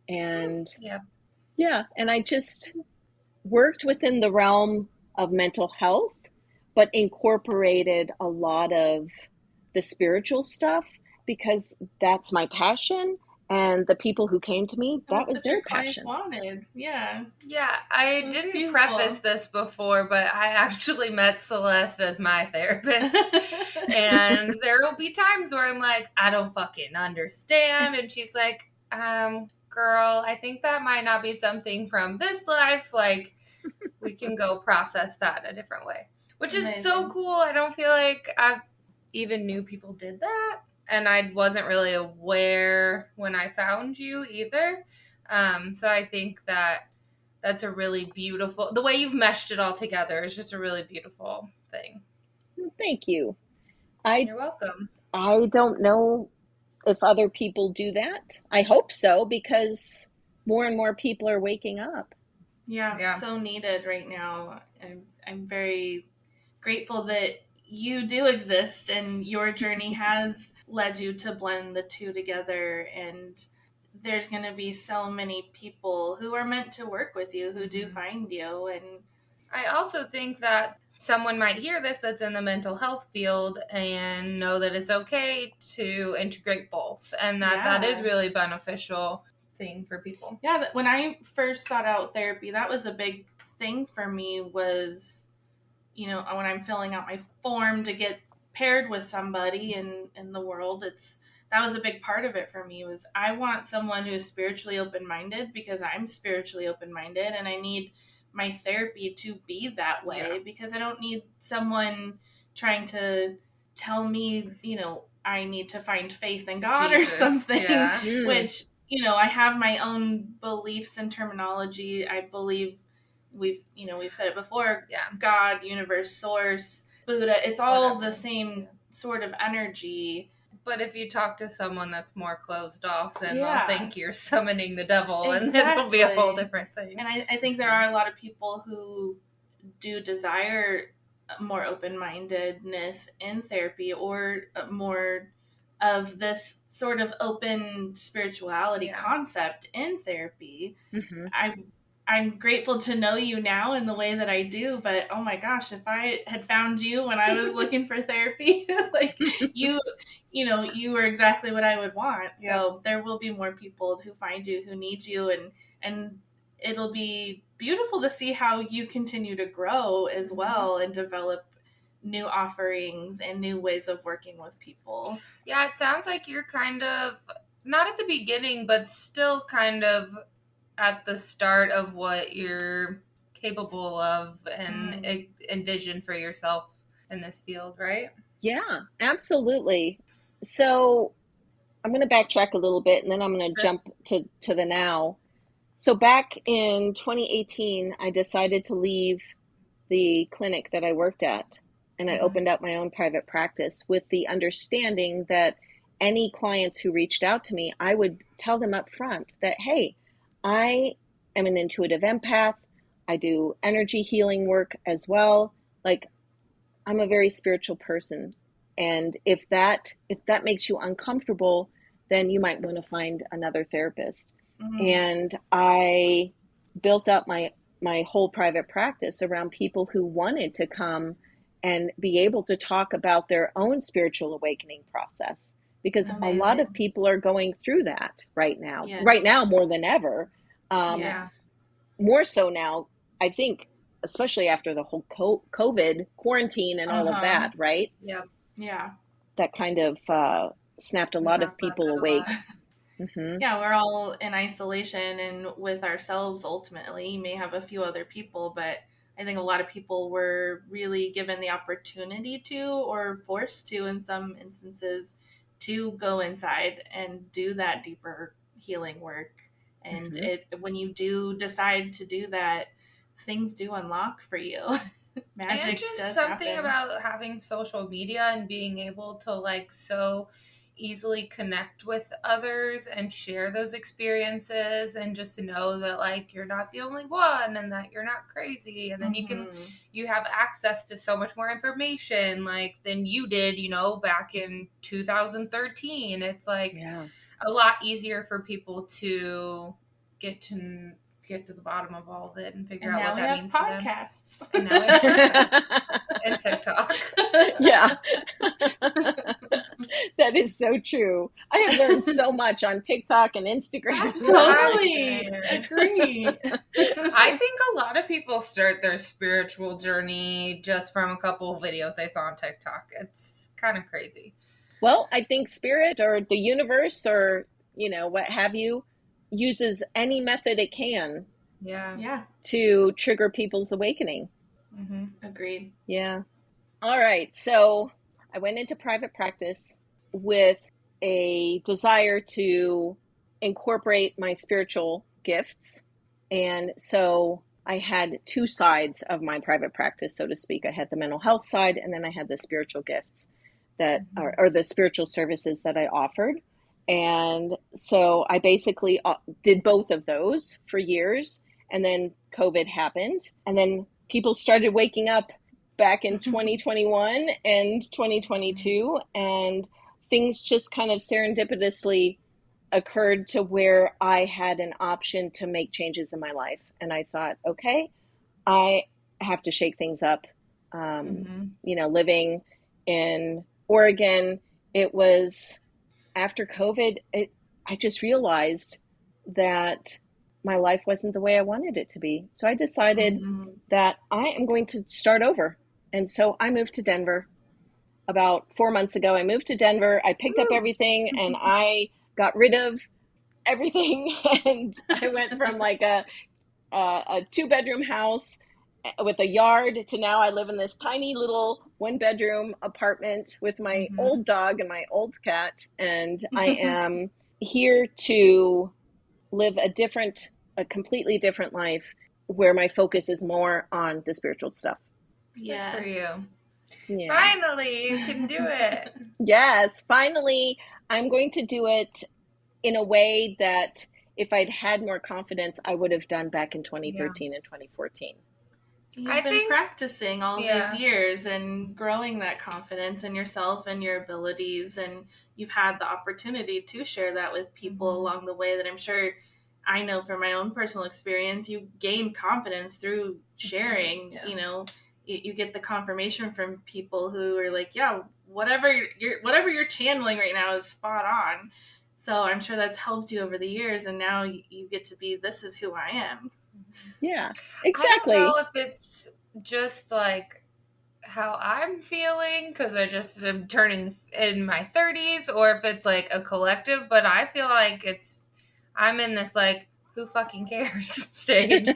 And and I just worked within the realm of mental health, but incorporated a lot of the spiritual stuff because that's my passion. And the people who came to me, that was their passion. Wanted. Yeah, I didn't preface this before, but I actually met Celeste as my therapist. And there will be times where I'm like, I don't fucking understand. And she's like, girl, I think that might not be something from this life. Like, we can go process that a different way. Which is so cool. I don't feel like I even knew people did that. And I wasn't really aware when I found you either. So I think that that's a really beautiful, the way you've meshed it all together is just a really beautiful thing. Thank you. You're welcome. I don't know if other people do that. I hope so, because more and more people are waking up. Yeah. So needed right now. I'm very grateful that you do exist and your journey has led you to blend the two together and there's going to be so many people who are meant to work with you who do find you. And I also think that someone might hear this that's in the mental health field and know that it's okay to integrate both, and that is really beneficial thing for people. Yeah, when I first sought out therapy, that was a big thing for me was, when I'm filling out my form to get paired with somebody in the world, that was a big part of it for me was I want someone who is spiritually open-minded because I'm spiritually open-minded, and I need my therapy to be that way because I don't need someone trying to tell me, I need to find faith in God or something, which, I have my own beliefs and terminology. I believe we've said it before, God, universe, source, Buddha, it's all the same sort of energy. But if you talk to someone that's more closed off, then they'll think you're summoning the devil, and it'll be a whole different thing. And I think there are a lot of people who do desire more open-mindedness in therapy, or more of this sort of open spirituality concept in therapy. I'm grateful to know you now in the way that I do, but oh my gosh, if I had found you when I was looking for therapy, like you were exactly what I would want. Yep. So there will be more people who find you, who need you, and it'll be beautiful to see how you continue to grow as well and develop new offerings and new ways of working with people. Yeah, it sounds like you're kind of not at the beginning, but still kind of at the start of what you're capable of and envision for yourself in this field, right? Yeah, absolutely. So I'm going to backtrack a little bit, and then I'm going to jump to the now. So back in 2018, I decided to leave the clinic that I worked at, and I opened up my own private practice with the understanding that any clients who reached out to me, I would tell them up front that, hey, I am an intuitive empath. I do energy healing work as well. Like, I'm a very spiritual person. And if that makes you uncomfortable, then you might want to find another therapist. And I built up my whole private practice around people who wanted to come and be able to talk about their own spiritual awakening process, because a lot of people are going through that right now. Right now, more than ever. More so now, I think, especially after the whole COVID quarantine and all of that, right? Yeah. That kind of snapped a lot of people awake. Yeah, we're all in isolation and with ourselves ultimately. You may have a few other people, but I think a lot of people were really given the opportunity to, or forced to in some instances, to go inside and do that deeper healing work. And when you do decide to do that, things do unlock for you. Magic and just does something happen. About having social media and being able to like so easily connect with others and share those experiences, and just to know that like you're not the only one and that you're not crazy, and then you have access to so much more information like than you did, back in 2013. It's like a lot easier for people to get to the bottom of all of it and figure out what that means podcasts. To them. And now we have podcasts. And TikTok. Yeah. That is so true. I have learned so much on TikTok and Instagram. Totally agree. I think a lot of people start their spiritual journey just from a couple of videos they saw on TikTok. It's kind of crazy. Well, I think spirit or the universe or, what have you, uses any method it can to trigger people's awakening. Agreed. Yeah. All right. So I went into private practice with a desire to incorporate my spiritual gifts. And so I had two sides of my private practice, so to speak. I had the mental health side, and then I had the spiritual gifts that or the spiritual services that I offered. And so I basically did both of those for years. And then COVID happened. And then people started waking up back in 2021 and 2022. And things just kind of serendipitously occurred to where I had an option to make changes in my life. And I thought, okay, I have to shake things up. Living in Oregon, it was after COVID, I just realized that my life wasn't the way I wanted it to be. So I decided that I am going to start over. And so I moved to Denver about 4 months ago. I moved to Denver. I picked up everything and I got rid of everything. And I went from like a 2-bedroom house with a yard to now I live in this tiny little 1-bedroom apartment with my old dog and my old cat. And I am here to live a completely different life where my focus is more on the spiritual stuff. Yeah. For you. Yeah. Finally, you can do it. Yes, finally, I'm going to do it in a way that if I'd had more confidence, I would have done back in 2013 and 2014. You've been practicing all these years and growing that confidence in yourself and your abilities, and you've had the opportunity to share that with people along the way that I'm sure, I know from my own personal experience, you gain confidence through sharing. You get the confirmation from people who are like, yeah, whatever you're channeling right now is spot on. So I'm sure that's helped you over the years, and now you get to be, this is who I am. Yeah, exactly. I don't know if it's just like how I'm feeling because I just am turning in my 30s, or if it's like a collective, but I feel like I'm in this like, who fucking cares stage.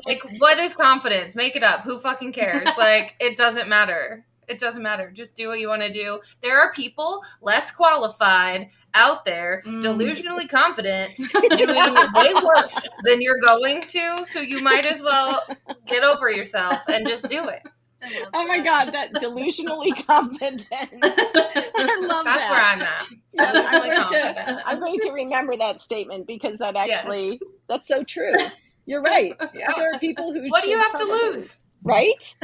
Like, what is confidence? Make it up. Who fucking cares? Like, it doesn't matter. It doesn't matter. Just do what you want to do. There are people less qualified out there, delusionally confident, doing way worse than you're going to. So you might as well get over yourself and just do it. Oh my God, that delusionally confident. I love That's that. That's where I'm at. I'm going to remember that statement because that's so true. You're right. Yeah. There are people who. What do you have to lose? Right?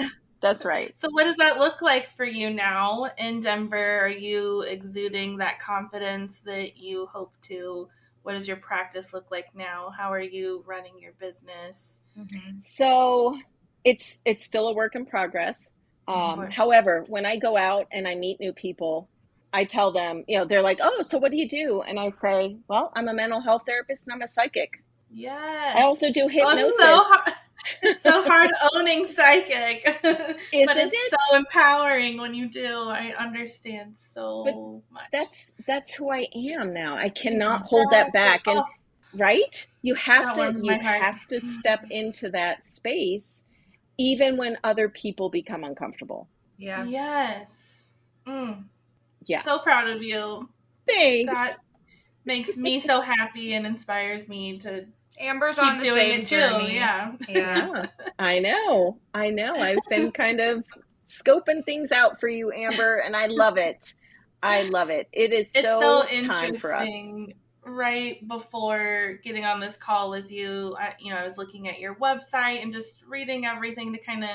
That's right. So what does that look like for you now in Denver? Are you exuding that confidence that you hope to? What does your practice look like now? How are you running your business? So it's still a work in progress. However, when I go out and I meet new people, I tell them, they're like, oh, so what do you do? And I say, well, I'm a mental health therapist and I'm a psychic. Yes. I also do hypnosis. It's so hard owning psychic. But it's so empowering when you do. I understand so much. That's who I am now. I cannot hold that back. And right? You have to step into that space even when other people become uncomfortable. Yeah. Yes. Yeah. So proud of you. Thanks. That makes me so happy and inspires me to Amber's keep on the doing same it journey. too. Yeah. I know. I've been kind of scoping things out for you, Amber, and I love it. It is so interesting. Time for us. Right before getting on this call with you, I was looking at your website and just reading everything to kind of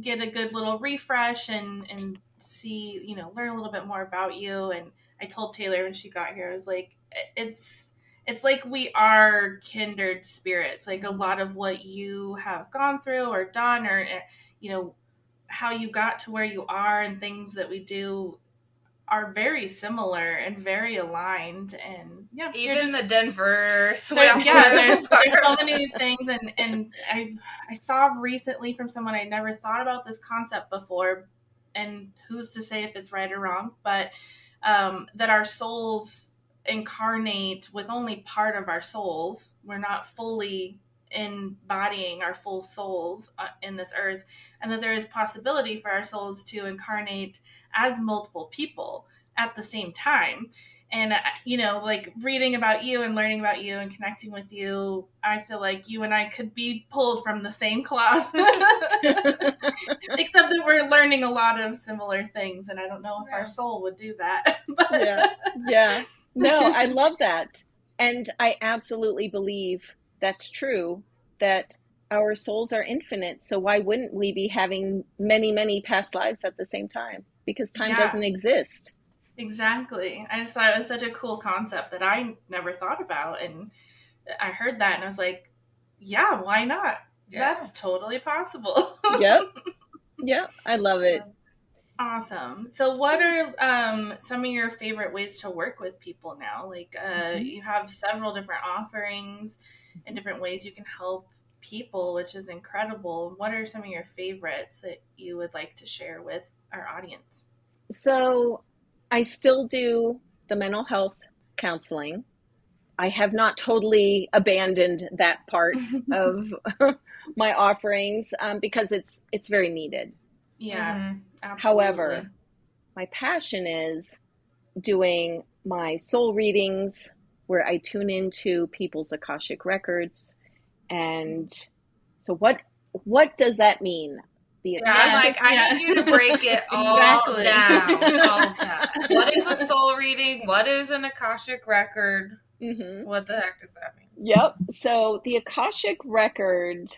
get a good little refresh and see, learn a little bit more about you. And I told Taylor when she got here, I was like, it's like we are kindred spirits. Like a lot of what you have gone through or done, or how you got to where you are, and things that we do are very similar and very aligned. And even the Denver swim. There's so many things. And I saw recently from someone, I never thought about this concept before, and who's to say if it's right or wrong, but that our souls incarnate with only part of our souls. We're not fully embodying our full souls in this earth, and that there is possibility for our souls to incarnate as multiple people at the same time. And like reading about you and learning about you and connecting with you, I feel like you and I could be pulled from the same cloth, except that we're learning a lot of similar things, and I don't know if our soul would do that. But yeah. No, I love that. And I absolutely believe that's true, that our souls are infinite. So why wouldn't we be having many, many past lives at the same time? Because time doesn't exist. Exactly. I just thought it was such a cool concept that I never thought about. And I heard that and I was like, yeah, why not? Yeah. That's totally possible. Yep. Yeah, I love it. Awesome. So what are some of your favorite ways to work with people now? Like you have several different offerings and different ways you can help people, which is incredible. What are some of your favorites that you would like to share with our audience? So I still do the mental health counseling. I have not totally abandoned that part of my offerings because it's very needed. Yeah, absolutely. However, my passion is doing my soul readings where I tune into people's Akashic records. And so what does that mean? The Akashic, I need you to break it all Exactly. down. All that. What is a soul reading? What is an Akashic record? What the heck does that mean? Yep. So the Akashic record,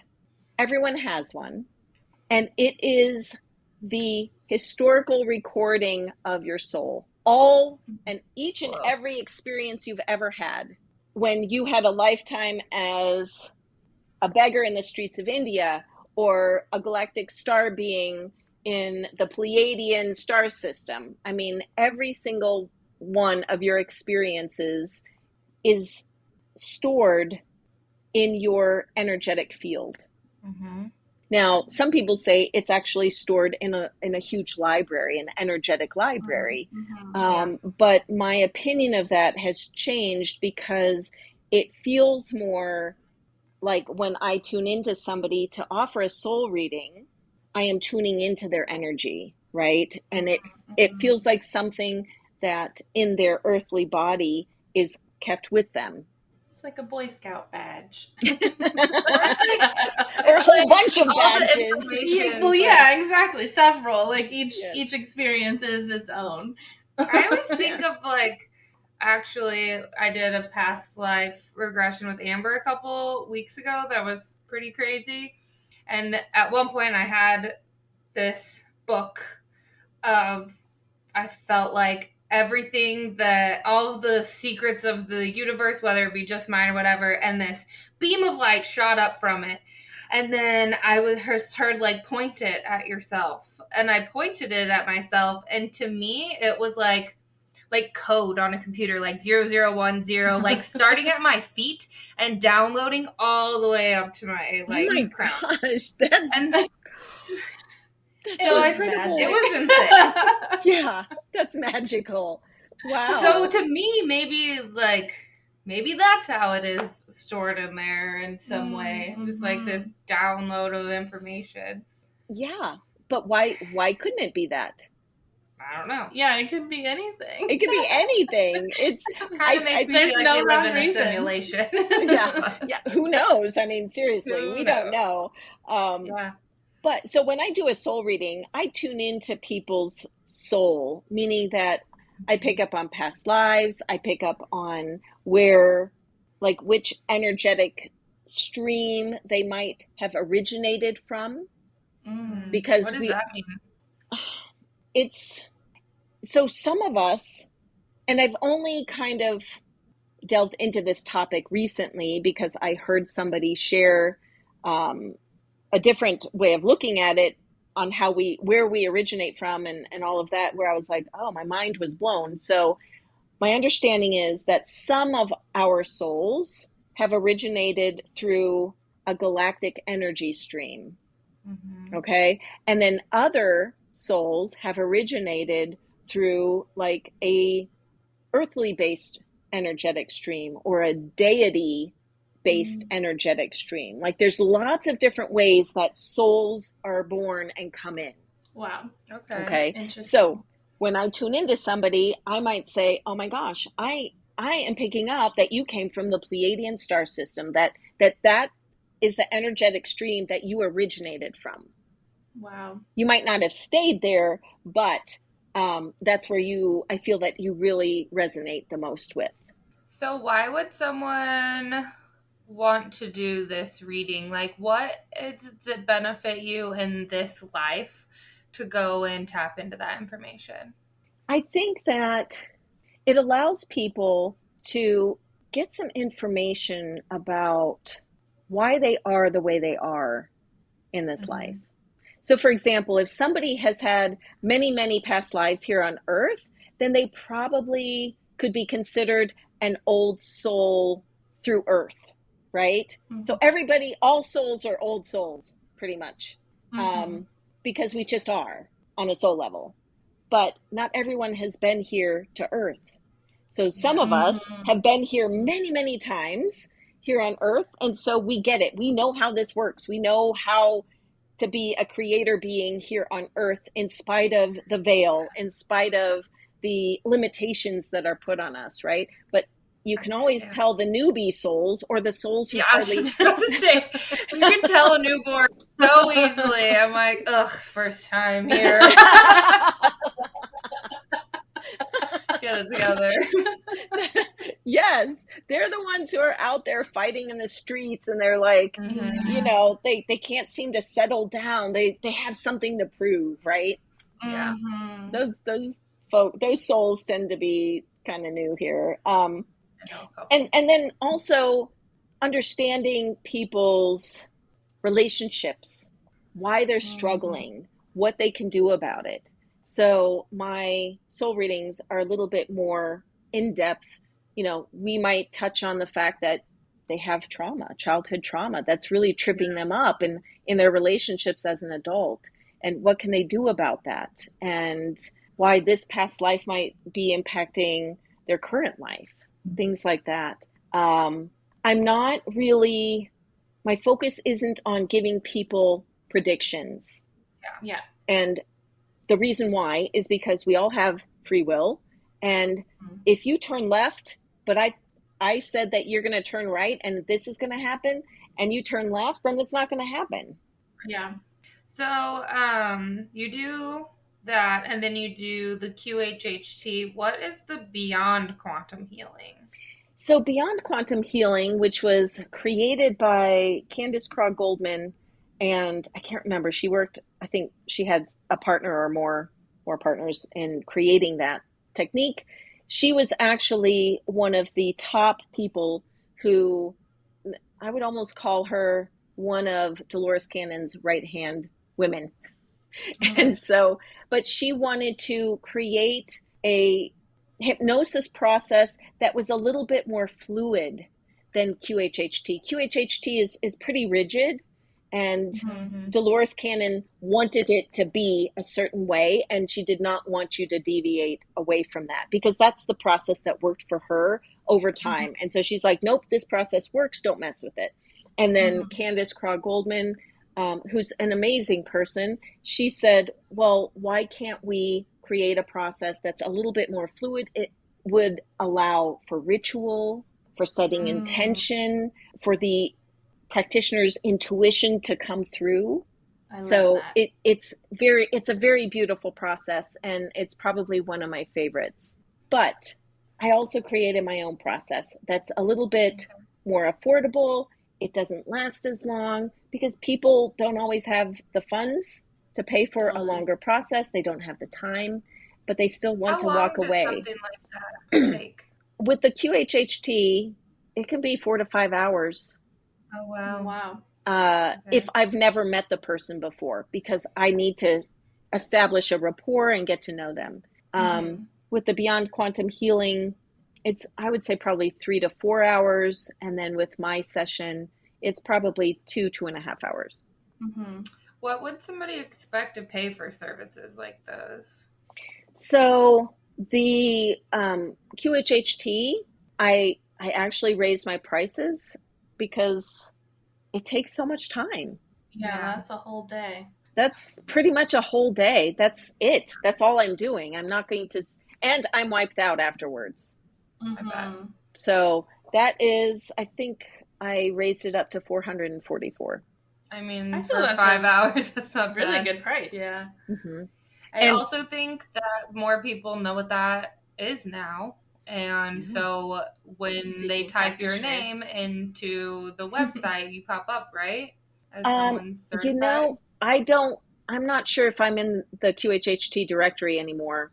everyone has one, and it is the historical recording of your soul. All and each and every experience you've ever had. When you had a lifetime as a beggar in the streets of India, or a galactic star being in the Pleiadian star system. I mean, every single one of your experiences is stored in your energetic field. Now, some people say it's actually stored in a huge library, an energetic library. But my opinion of that has changed because it feels more like when I tune into somebody to offer a soul reading, I am tuning into their energy, right? And it feels like something that in their earthly body is kept with them. It's like a Boy Scout badge. Or a whole bunch of badges. Yeah, exactly. Several. Like each experience is its own. I always think of actually, I did a past life regression with Amber a couple weeks ago that was pretty crazy. And at one point I had this book of, I felt like everything all of the secrets of the universe, whether it be just mine or whatever, and this beam of light shot up from it. And then I heard point it at yourself. And I pointed it at myself. And to me, it was like code on a computer, like 0010, like starting at my feet and downloading all the way up to my crown. Gosh, that's so it was insane. Yeah, that's magical. Wow. So to me, maybe that's how it is stored in there in some way. Just like this download of information. Yeah, but why couldn't it be that? I don't know. Yeah, it could be anything. It could be anything. It's kind of makes me feel like we live in a simulation. Yeah. Who knows? I mean, seriously, we don't know. But so when I do a soul reading, I tune into people's soul, meaning that I pick up on past lives. I pick up on which energetic stream they might have originated from. Because what does that mean? So some of us, and I've only kind of delved into this topic recently because I heard somebody share a different way of looking at it on where we originate from and all of that, where I was like, oh, my mind was blown. So my understanding is that some of our souls have originated through a galactic energy stream. Okay. And then other souls have originated through like a earthly based energetic stream or a deity based energetic stream. Like there's lots of different ways that souls are born and come in. Wow. Okay. So when I tune into somebody, I might say, oh my gosh, I am picking up that you came from the Pleiadian star system, that is the energetic stream that you originated from. Wow. You might not have stayed there, but that's where I feel that you really resonate the most with. So why would someone want to do this reading? Like, what does it benefit you in this life to go and tap into that information? I think that it allows people to get some information about why they are the way they are in this life. So, for example, if somebody has had many, many past lives here on Earth, then they probably could be considered an old soul through Earth, right? So, everybody, all souls are old souls, pretty much, because we just are on a soul level. But not everyone has been here to Earth. So some of us have been here many, many times here on Earth. And so we get it. We know how this works. We know how to be a creator being here on Earth in spite of the veil, in spite of the limitations that are put on us, right? But you can always tell the newbie souls or the souls who I was just about to say, you can tell a newborn so easily. I'm like, ugh, first time here. Get it together. Yes, they're the ones who are out there fighting in the streets, and they're like, you know, they can't seem to settle down. They have something to prove, right? Yeah. Those souls tend to be kind of new here. And And then also understanding people's relationships, why they're struggling, what they can do about it. So my soul readings are a little bit more in depth. You know, we might touch on the fact that they have trauma, childhood trauma, that's really tripping them up in their relationships as an adult. And what can they do about that? And why this past life might be impacting their current life, things like that. I'm not really, my focus isn't on giving people predictions. Yeah. And the reason why is because we all have free will. And if you turn left, but I said that you're going to turn right and this is going to happen, and you turn left, then it's not going to happen. Yeah. So you do that, and then you do the QHHT. What is the Beyond Quantum Healing? So Beyond Quantum Healing, which was created by Candace Craw Goldman, and I can't remember, she worked, I think she had a partner or more partners in creating that technique. She was actually one of the top people who, I would almost call her one of Dolores Cannon's right-hand women. And so, but she wanted to create a hypnosis process that was a little bit more fluid than QHHT. QHHT is pretty rigid, and Dolores Cannon wanted it to be a certain way, and she did not want you to deviate away from that, because that's the process that worked for her over time. And so she's like, nope, this process works, don't mess with it. And then Candace Craw Goldman, who's an amazing person, she said, well, why can't we create a process that's a little bit more fluid? It would allow for ritual, for setting intention, for the practitioner's intuition to come through. So it's a very beautiful process, and it's probably one of my favorites. But I also created my own process that's a little bit more affordable. It doesn't last as long because people don't always have the funds to pay for a longer process. They don't have the time, but they still want to walk away. How long does something like that take? With the QHHT, it can be 4 to 5 hours. Oh, wow. Wow. If I've never met the person before, because I need to establish a rapport and get to know them. With the Beyond Quantum Healing, it's, I would say, probably 3 to 4 hours. And then with my session, it's probably 2.5 hours. What would somebody expect to pay for services like those? So the QHHT, I actually raised my prices because it takes so much time. Yeah, that's a whole day. That's pretty much a whole day. That's it. That's all I'm doing. I'm not going to, and I'm wiped out afterwards. So that is, I think I raised it up to $444. I mean, for 5 hours, that's not really bad. good price. Yeah. I also think that more people know what that is now. And so when they type your name into the website, you pop up, right? As someone certified. You know, I'm not sure if I'm in the QHHT directory anymore.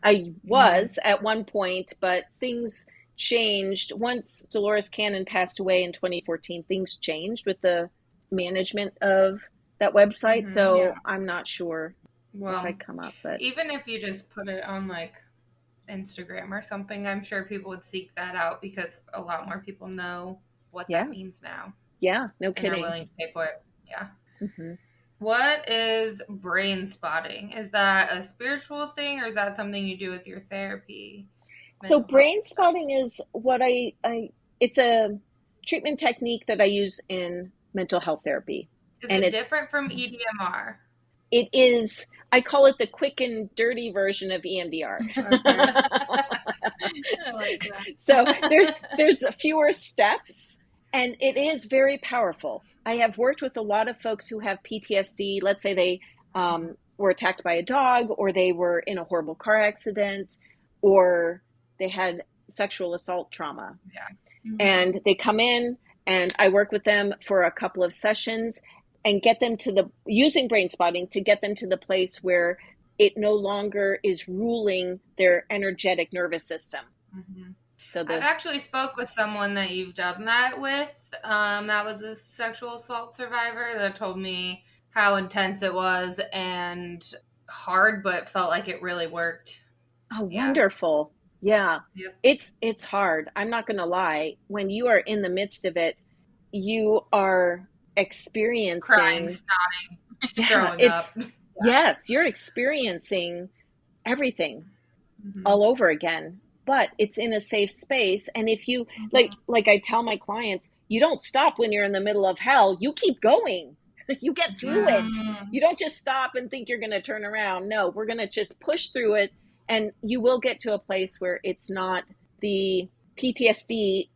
I was at one point, but things changed. Once Dolores Cannon passed away in 2014, things changed with the management of that website. So I'm not sure if Well, I'd come up, but even if you just put it on like Instagram or something, I'm sure people would seek that out because a lot more people know what yeah, that means now yeah, no and are kidding. willing to pay for it. Yeah. Hmm. What is brain spotting? Is that a spiritual thing or is that something you do with your therapy? So Mental health brain stuff. spotting is what it's a treatment technique that I use in mental health therapy. Is And it different from EDMR? it is, I call it the quick and dirty version of EMDR. Okay. I like that. So there's fewer steps and it is very powerful. I have worked with a lot of folks who have PTSD. Let's say they were attacked by a dog, or they were in a horrible car accident, or they had sexual assault trauma. Yeah. And they come in and I work with them for a couple of sessions and get them to the, using brain spotting to get them to the place where it no longer is ruling their energetic nervous system. So I've actually spoke with someone that you've done that with. That was a sexual assault survivor that told me how intense it was and hard, but felt like it really worked. oh, Yeah. wonderful. Yeah. Yep. It's hard. I'm not going to lie. When you are in the midst of it, you are experiencing Crying, snotting, yeah, throwing it's up. yes, you're experiencing everything all over again, but it's in a safe space. And if you like I tell my clients, you don't stop when you're in the middle of hell, you keep going. You get through it. You don't just stop and think you're going to turn around. No, we're going to just push through it, and you will get to a place where it's not, the PTSD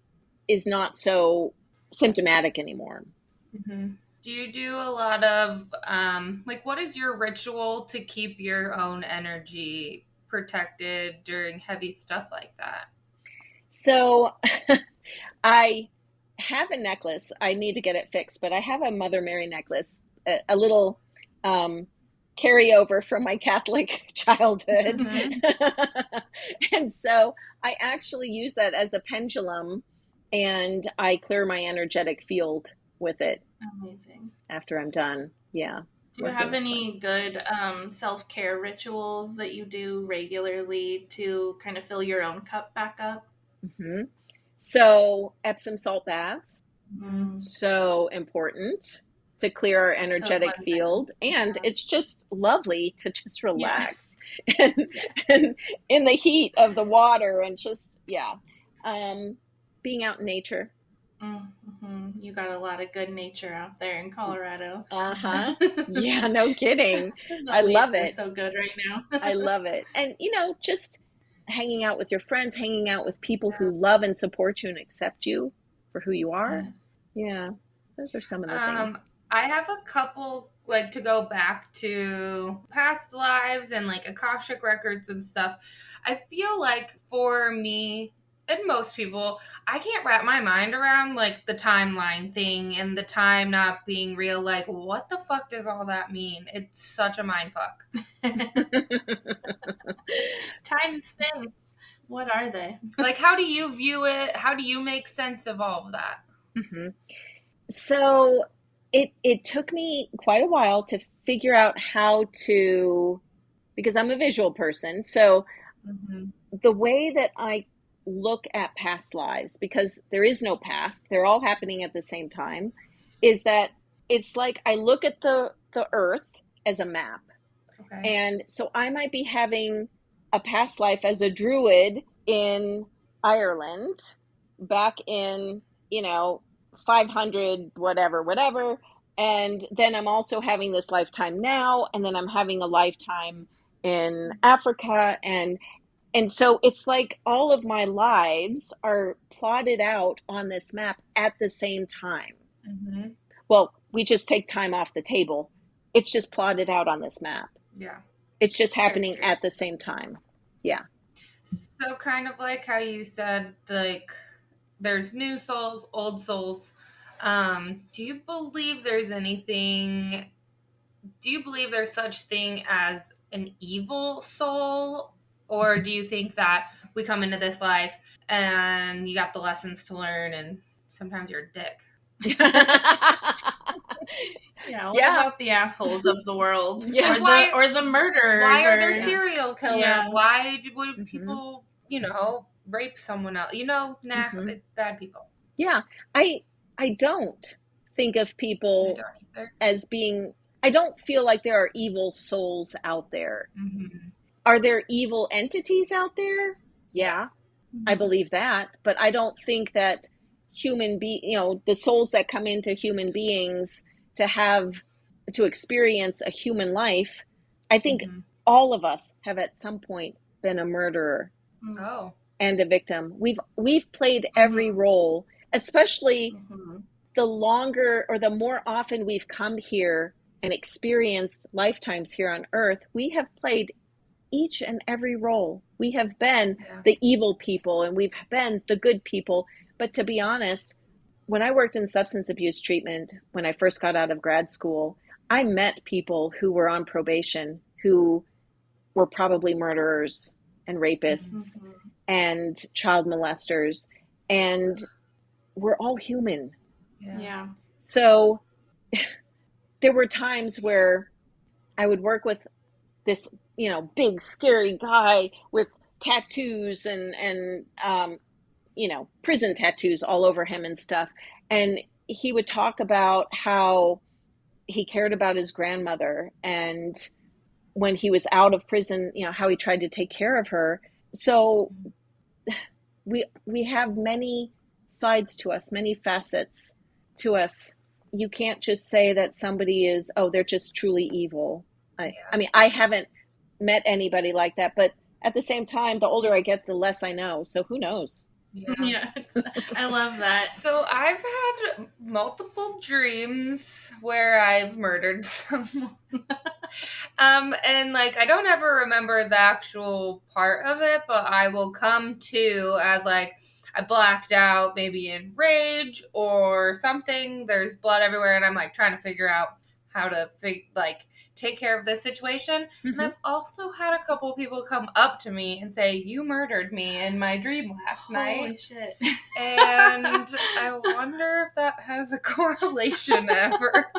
is not so symptomatic anymore. Do you do a lot of like what is your ritual to keep your own energy protected during heavy stuff like that? So I have a necklace. I need to get it fixed, but I have a Mother Mary necklace, a little carryover from my Catholic childhood. And so I actually use that as a pendulum, and I clear my energetic field with it. Amazing. After I'm done. Yeah. Do you have any good self-care rituals that you do regularly to kind of fill your own cup back up? Mm-hmm. So Epsom salt baths, so important to clear our energetic field. And it's just lovely to just relax and in the heat of the water and just, being out in nature. You got a lot of good nature out there in Colorado. Yeah, no kidding. I love it. So good right now. I love it. And, just hanging out with your friends, hanging out with people who love and support you and accept you for who you are. Yes. Yeah, those are some of the things. I have a couple, like, to go back to past lives and like Akashic records and stuff. I feel like for me and most people, I can't wrap my mind around like the timeline thing and the time not being real. Like, what the fuck does all that mean? It's such a mind fuck. Time and space. What are they? Like, how do you view it? How do you make sense of all of that? So it took me quite a while to figure out how to, because I'm a visual person. So the way that I look at past lives, because there is no past, they're all happening at the same time, is that it's like I look at the earth as a map. Okay. And so I might be having a past life as a druid in Ireland back in, 500, whatever. And then I'm also having this lifetime now, and then I'm having a lifetime in Africa. And so it's like all of my lives are plotted out on this map at the same time. Well, we just take time off the table. It's just plotted out on this map. Yeah. It's just happening at the same time. Yeah. So kind of like how you said, like, there's new souls, old souls. Do you believe there's such thing as an evil soul? Or do you think that we come into this life and you got the lessons to learn and sometimes you're a dick? Yeah, what about the assholes of the world? Yeah. Or the murderers? Why are there serial killers? Yeah. Why would people, rape someone else? Bad people. Yeah, I don't think of people as being, I don't feel like there are evil souls out there. Mm-hmm. Are there evil entities out there? Yeah, I believe that, but I don't think that the souls that come into human beings to experience a human life, I think all of us have at some point been a murderer. Oh. And a victim. We've played every role, especially the longer or the more often we've come here and experienced lifetimes here on earth. We have played each and every role. We have been the evil people and we've been the good people. But to be honest, when I worked in substance abuse treatment, when I first got out of grad school, I met people who were on probation who were probably murderers and rapists and child molesters, and we're all human. Yeah. So there were times where I would work with this, big scary guy with tattoos and prison tattoos all over him and stuff. And he would talk about how he cared about his grandmother, and when he was out of prison, how he tried to take care of her. So we have many sides to us, many facets to us. You can't just say that somebody is, they're just truly evil. I mean, I haven't met anybody like that, but at the same time, the older I get, the less I know. So who knows? Yeah. I love that. So I've had multiple dreams where I've murdered someone. And I don't ever remember the actual part of it, but I will come to as I blacked out, maybe in rage or something. There's blood everywhere, and I'm trying to figure out how to take care of this situation. And I've also had a couple people come up to me and say, "You murdered me in my dream last night." Holy shit. And I wonder if that has a correlation ever.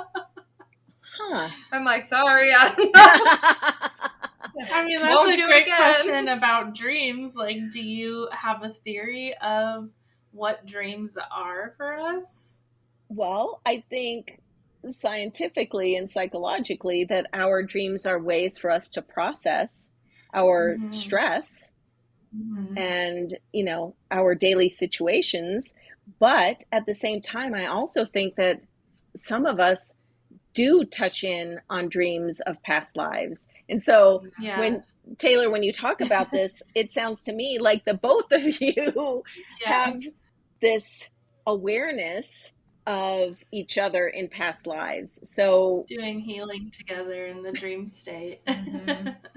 I'm sorry, I don't know. I mean, that's a great question about dreams. Do you have a theory of what dreams are for us? Well, I think scientifically and psychologically that our dreams are ways for us to process our stress and, our daily situations. But at the same time, I also think that some of us do touch in on dreams of past lives. And so when you talk about this, it sounds to me like the both of you have this awareness of each other in past lives. So doing healing together in the dream state.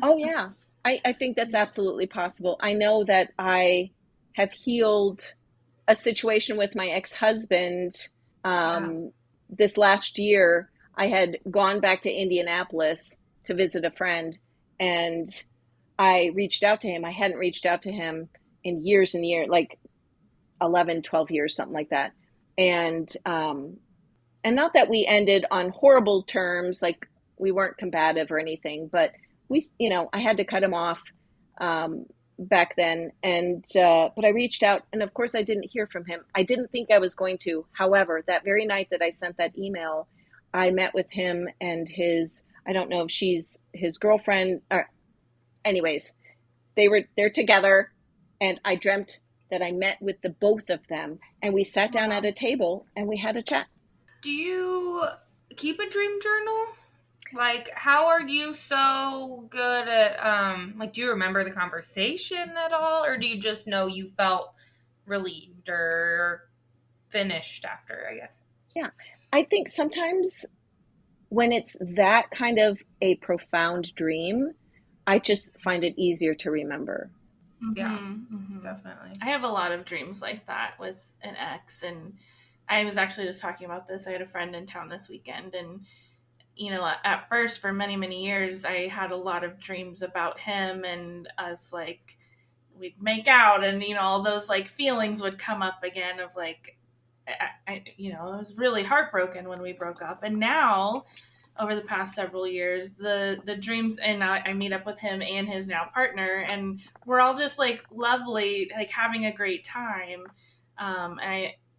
Oh yeah. I think that's absolutely possible. I know that I have healed a situation with my ex-husband this last year. I had gone back to Indianapolis to visit a friend, and I reached out to him. I hadn't reached out to him in years and years, 11, 12 years, something like that. And not that we ended on horrible terms, we weren't combative or anything, but I had to cut him off back then. And but I reached out, and of course I didn't hear from him. I didn't think I was going to. However, that very night that I sent that email, I met with him and I don't know if she's his girlfriend, or anyways, they're together, and I dreamt that I met with the both of them, and we sat down at a table and we had a chat. Do you keep a dream journal? How are you so good at, do you remember the conversation at all? Or do you just know you felt relieved or finished after, I guess? Yeah. I think sometimes when it's that kind of a profound dream, I just find it easier to remember. Yeah, definitely. I have a lot of dreams like that with an ex, and I was actually just talking about this. I had a friend in town this weekend, and you know, at first for many, many years, I had a lot of dreams about him and us, like, we'd make out and, you know, all those like feelings would come up again of like, you know, I was really heartbroken when we broke up. And now, over the past several years, the dreams, and I meet up with him and his now partner, and we're all just like lovely, like having a great time.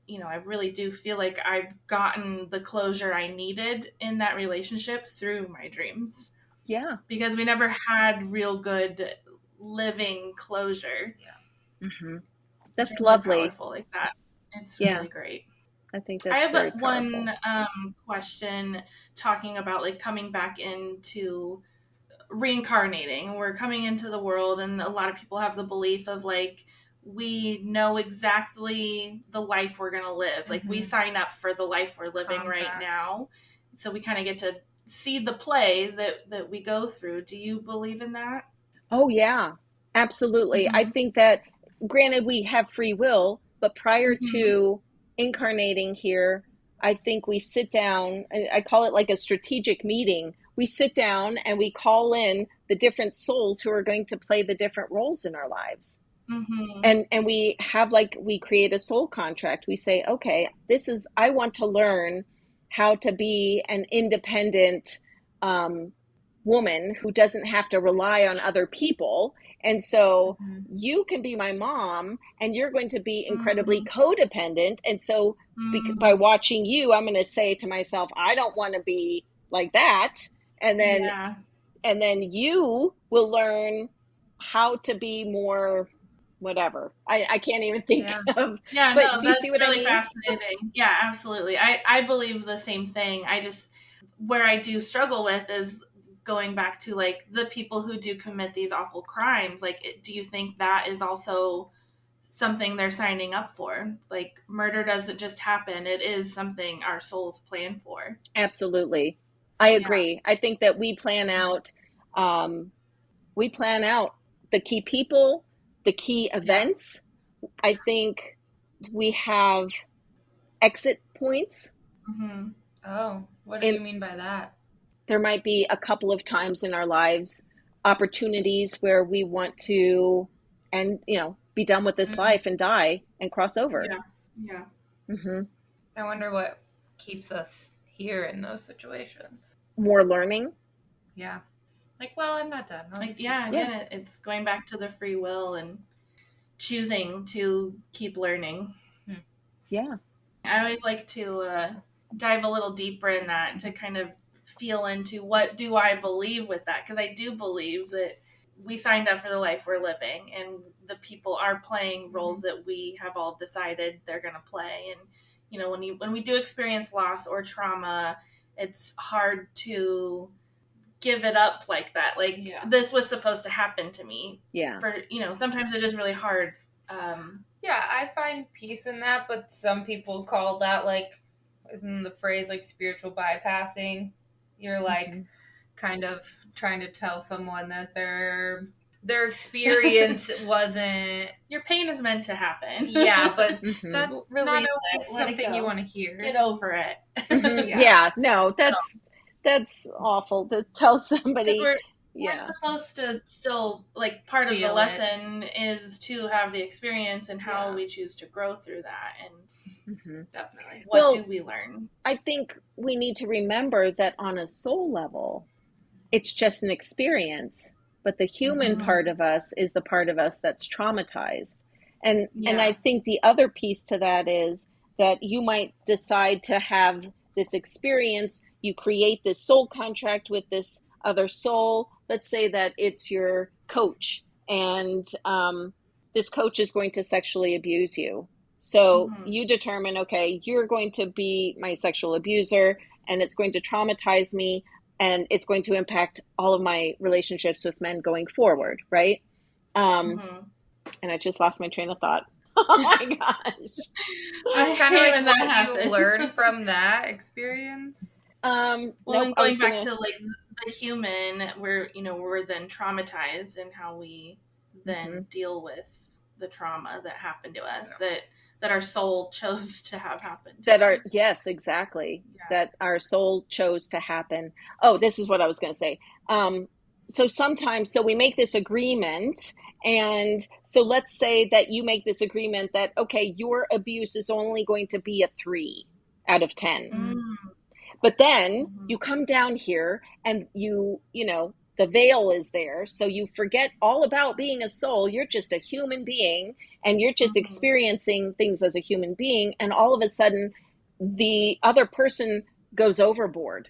You know, I really do feel like I've gotten the closure I needed in that relationship through my dreams. Yeah. Because we never had real good living closure. Yeah. Mm-hmm. That's Dreams lovely. are powerful like that. It's Yeah. really great. I think I that's have very powerful. one question talking about like coming back into reincarnating. We're coming into the world, and a lot of people have the belief of like, we know exactly the life we're going to live. Like, we sign up for the life we're living right now. So we kind of get to see the play that we go through. Do you believe in that? Oh, yeah, absolutely. I think that, granted, we have free will, but prior to incarnating here, I think we sit down, I call it like a strategic meeting. We sit down and we call in the different souls who are going to play the different roles in our lives. And we have, like, we create a soul contract. We say, okay, I want to learn how to be an independent woman who doesn't have to rely on other people. And so you can be my mom, and you're going to be incredibly codependent. And so by watching you, I'm going to say to myself, I don't want to be like that. And then you will learn how to be more whatever. I can't even think of. Yeah, but no, do you that's see what really I mean? fascinating. Yeah, absolutely. I believe the same thing. I just, where I do struggle with is going back to like the people who do commit these awful crimes. Like, do you think that is also something they're signing up for? Like, murder doesn't just happen. It is something our souls plan for. Absolutely. I agree. I think that we plan out the key people, the key events. I think we have exit points. Oh, what do you mean by that? There might be a couple of times in our lives, opportunities where we want to, and be done with this life and die and cross over. Yeah. I wonder what keeps us here in those situations. More learning. Yeah. Like, well, I'm not done. Again, it's going back to the free will and choosing to keep learning. Yeah. I always like to dive a little deeper in that to kind of feel into what do I believe with that, because I do believe that we signed up for the life we're living, and the people are playing roles that we have all decided they're going to play. And when we do experience loss or trauma, it's hard to give it up like that. Like, this was supposed to happen to me. Yeah. Sometimes it is really hard. I find peace in that, but some people call that, like, isn't the phrase like spiritual bypassing? You're like kind of trying to tell someone that their experience wasn't. Your pain is meant to happen. Yeah, but that's Release not it, something you want to hear. Get over it. No, that's awful to tell somebody. We're supposed to still, like, part of the lesson is to have the experience and how we choose to grow through that. And definitely. What do we learn? I think we need to remember that on a soul level, it's just an experience, but the human part of us is the part of us that's traumatized. And I think the other piece to that is that you might decide to have this experience. You create this soul contract with this other soul. Let's say that it's your coach, and this coach is going to sexually abuse you. So you determine, okay, you're going to be my sexual abuser, and it's going to traumatize me, and it's going to impact all of my relationships with men going forward, right? And I just lost my train of thought. Oh my gosh. Just kind of like what you learn from that experience. Well, and going back to like the human, we're then traumatized, and how we then deal with the trauma that happened to us. that our soul chose to have happen to that us. yes, exactly. Yeah. That our soul chose to happen. Oh, this is what I was going to say. So sometimes, so we make this agreement, and so let's say that you make this agreement that, okay, your abuse is only going to be a 3 out of 10. Mm. But then you come down here and you know, the veil is there. So you forget all about being a soul. You're just a human being, and you're just experiencing things as a human being. And all of a sudden, the other person goes overboard.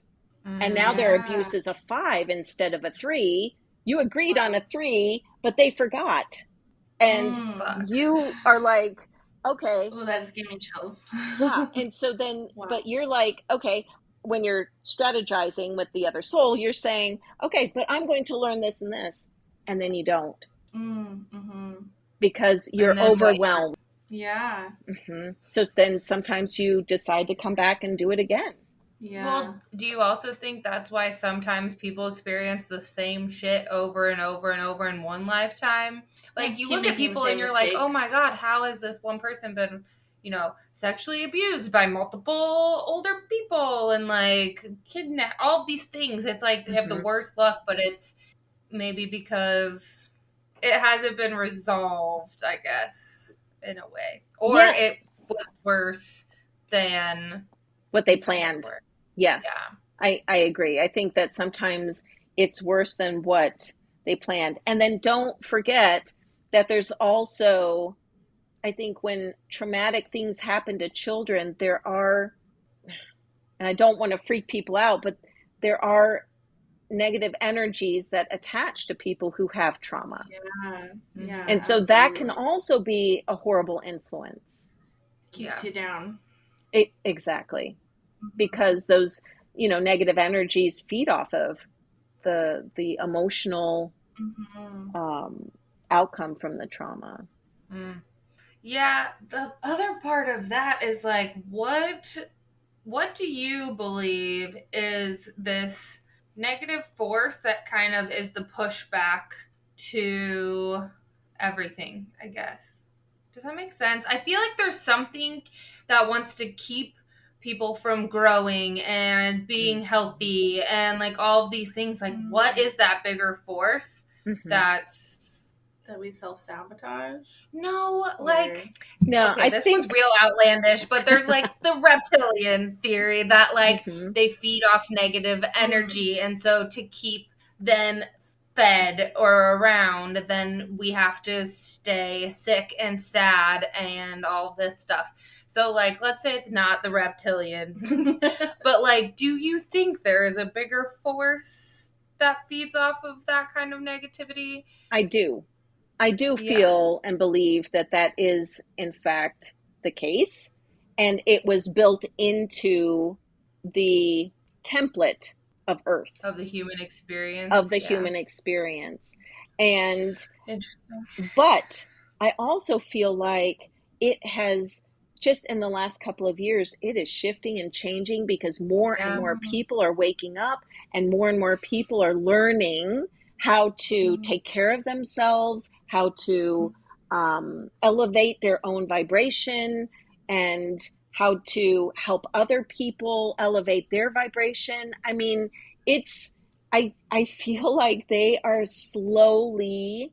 And now their abuse is a 5 instead of a 3. You agreed on a 3, but they forgot. And you are like, okay. Oh, that just gave me chills. Yeah. And so then, but you're like, okay, when you're strategizing with the other soul, you're saying, okay, but I'm going to learn this and this. And then you don't. Because you're overwhelmed. Yeah. So then sometimes you decide to come back and do it again. Yeah. Well, do you also think that's why sometimes people experience the same shit over and over and over in one lifetime? Like, you look at people and you're like, oh my God, how has this one person been, you know, sexually abused by multiple older people and like kidnapped, all of these things. It's like they have the worst luck, but it's maybe because it hasn't been resolved, I guess, in a way. Or it was worse than what they planned. Yes. Yeah. I agree. I think that sometimes it's worse than what they planned. And then don't forget that there's also, I think when traumatic things happen to children, there are, and I don't want to freak people out, but there are negative energies that attach to people who have trauma. Yeah. And so that can also be a horrible influence. Keeps you down. Exactly. Because those, you know, negative energies feed off of the emotional outcome from the trauma. Yeah, the other part of that is like, what do you believe is this negative force that kind of is the pushback to everything, I guess? Does that make sense? I feel like there's something that wants to keep people from growing and being healthy and like all of these things. Like, what is that bigger force that we self-sabotage? No, okay, I this think one's real outlandish, but there's like the reptilian theory that like they feed off negative energy, and so to keep them fed or around, then we have to stay sick and sad and all this stuff. So like, let's say it's not the reptilian, but like, do you think there is a bigger force that feeds off of that kind of negativity? I do feel and believe that that is in fact the case, and it was built into the template of Earth, of the human experience, human experience. And interesting. But I also feel like it has, just in the last couple of years, it is shifting and changing because more and more people are waking up, and more people are learning how to take care of themselves, how to elevate their own vibration, and how to help other people elevate their vibration. I mean, I feel like they are slowly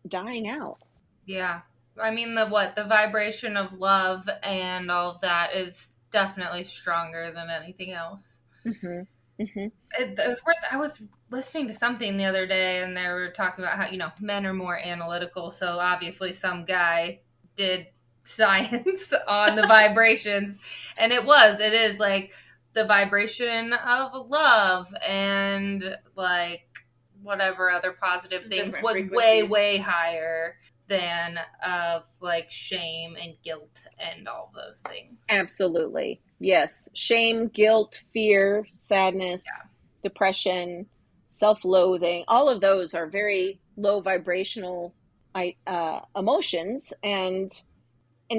dying out. Yeah. I mean, the vibration of love and all of that is definitely stronger than anything else. It was worth. I was listening to something the other day, and they were talking about how, you know, men are more analytical. So obviously, some guy did science on the vibrations, and it is like the vibration of love and like whatever other positive things was way higher than of like shame and guilt and all those things. Absolutely. Yes. Shame, guilt, fear, sadness, depression, self-loathing, all of those are very low vibrational emotions, and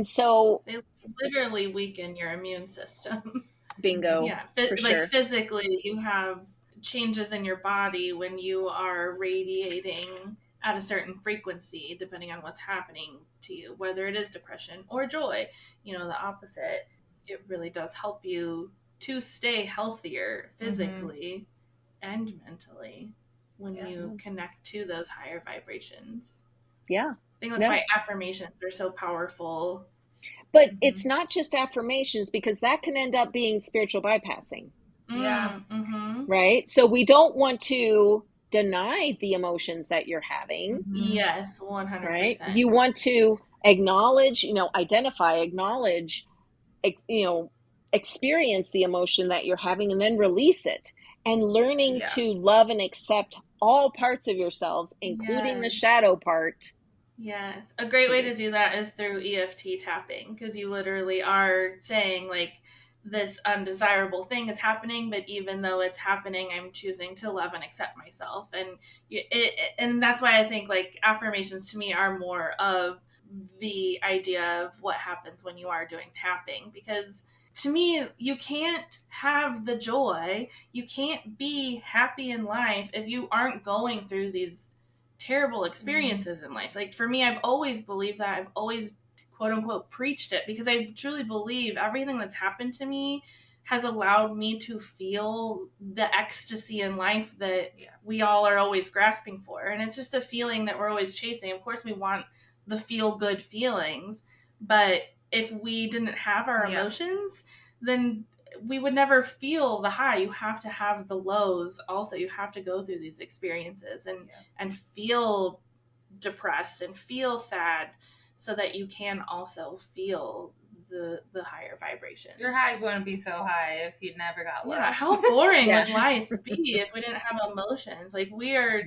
so they literally weaken your immune system. Bingo. Yeah, like physically you have changes in your body when you are radiating at a certain frequency depending on what's happening to you, whether it is depression or joy, the opposite. It really does help you to stay healthier physically and mentally when you connect to those higher vibrations. Yeah. I think that's why affirmations are so powerful. But it's not just affirmations, because that can end up being spiritual bypassing. Yeah. Right? So we don't want to deny the emotions that you're having. Yes, 100%. Right? You want to acknowledge, identify, acknowledge, experience the emotion that you're having, and then release it. And learning to love and accept all parts of yourselves, including the shadow part. Yes. A great way to do that is through EFT tapping, because you literally are saying, like, this undesirable thing is happening, but even though it's happening, I'm choosing to love and accept myself. And that's why I think, like, affirmations to me are more of the idea of what happens when you are doing tapping, because to me, you can't have the joy, you can't be happy in life if you aren't going through these terrible experiences in life. Like, for me, I've always believed that. I've always, quote unquote, preached it, because I truly believe everything that's happened to me has allowed me to feel the ecstasy in life that we all are always grasping for. And it's just a feeling that we're always chasing. Of course, we want the feel good feelings, but if we didn't have our emotions, then we would never feel the high. You have to have the lows also. You have to go through these experiences and feel depressed and feel sad, so that you can also feel the higher vibrations. Your highs wouldn't be so high if you never got low. Yeah, how boring would life be if we didn't have emotions? Like, we are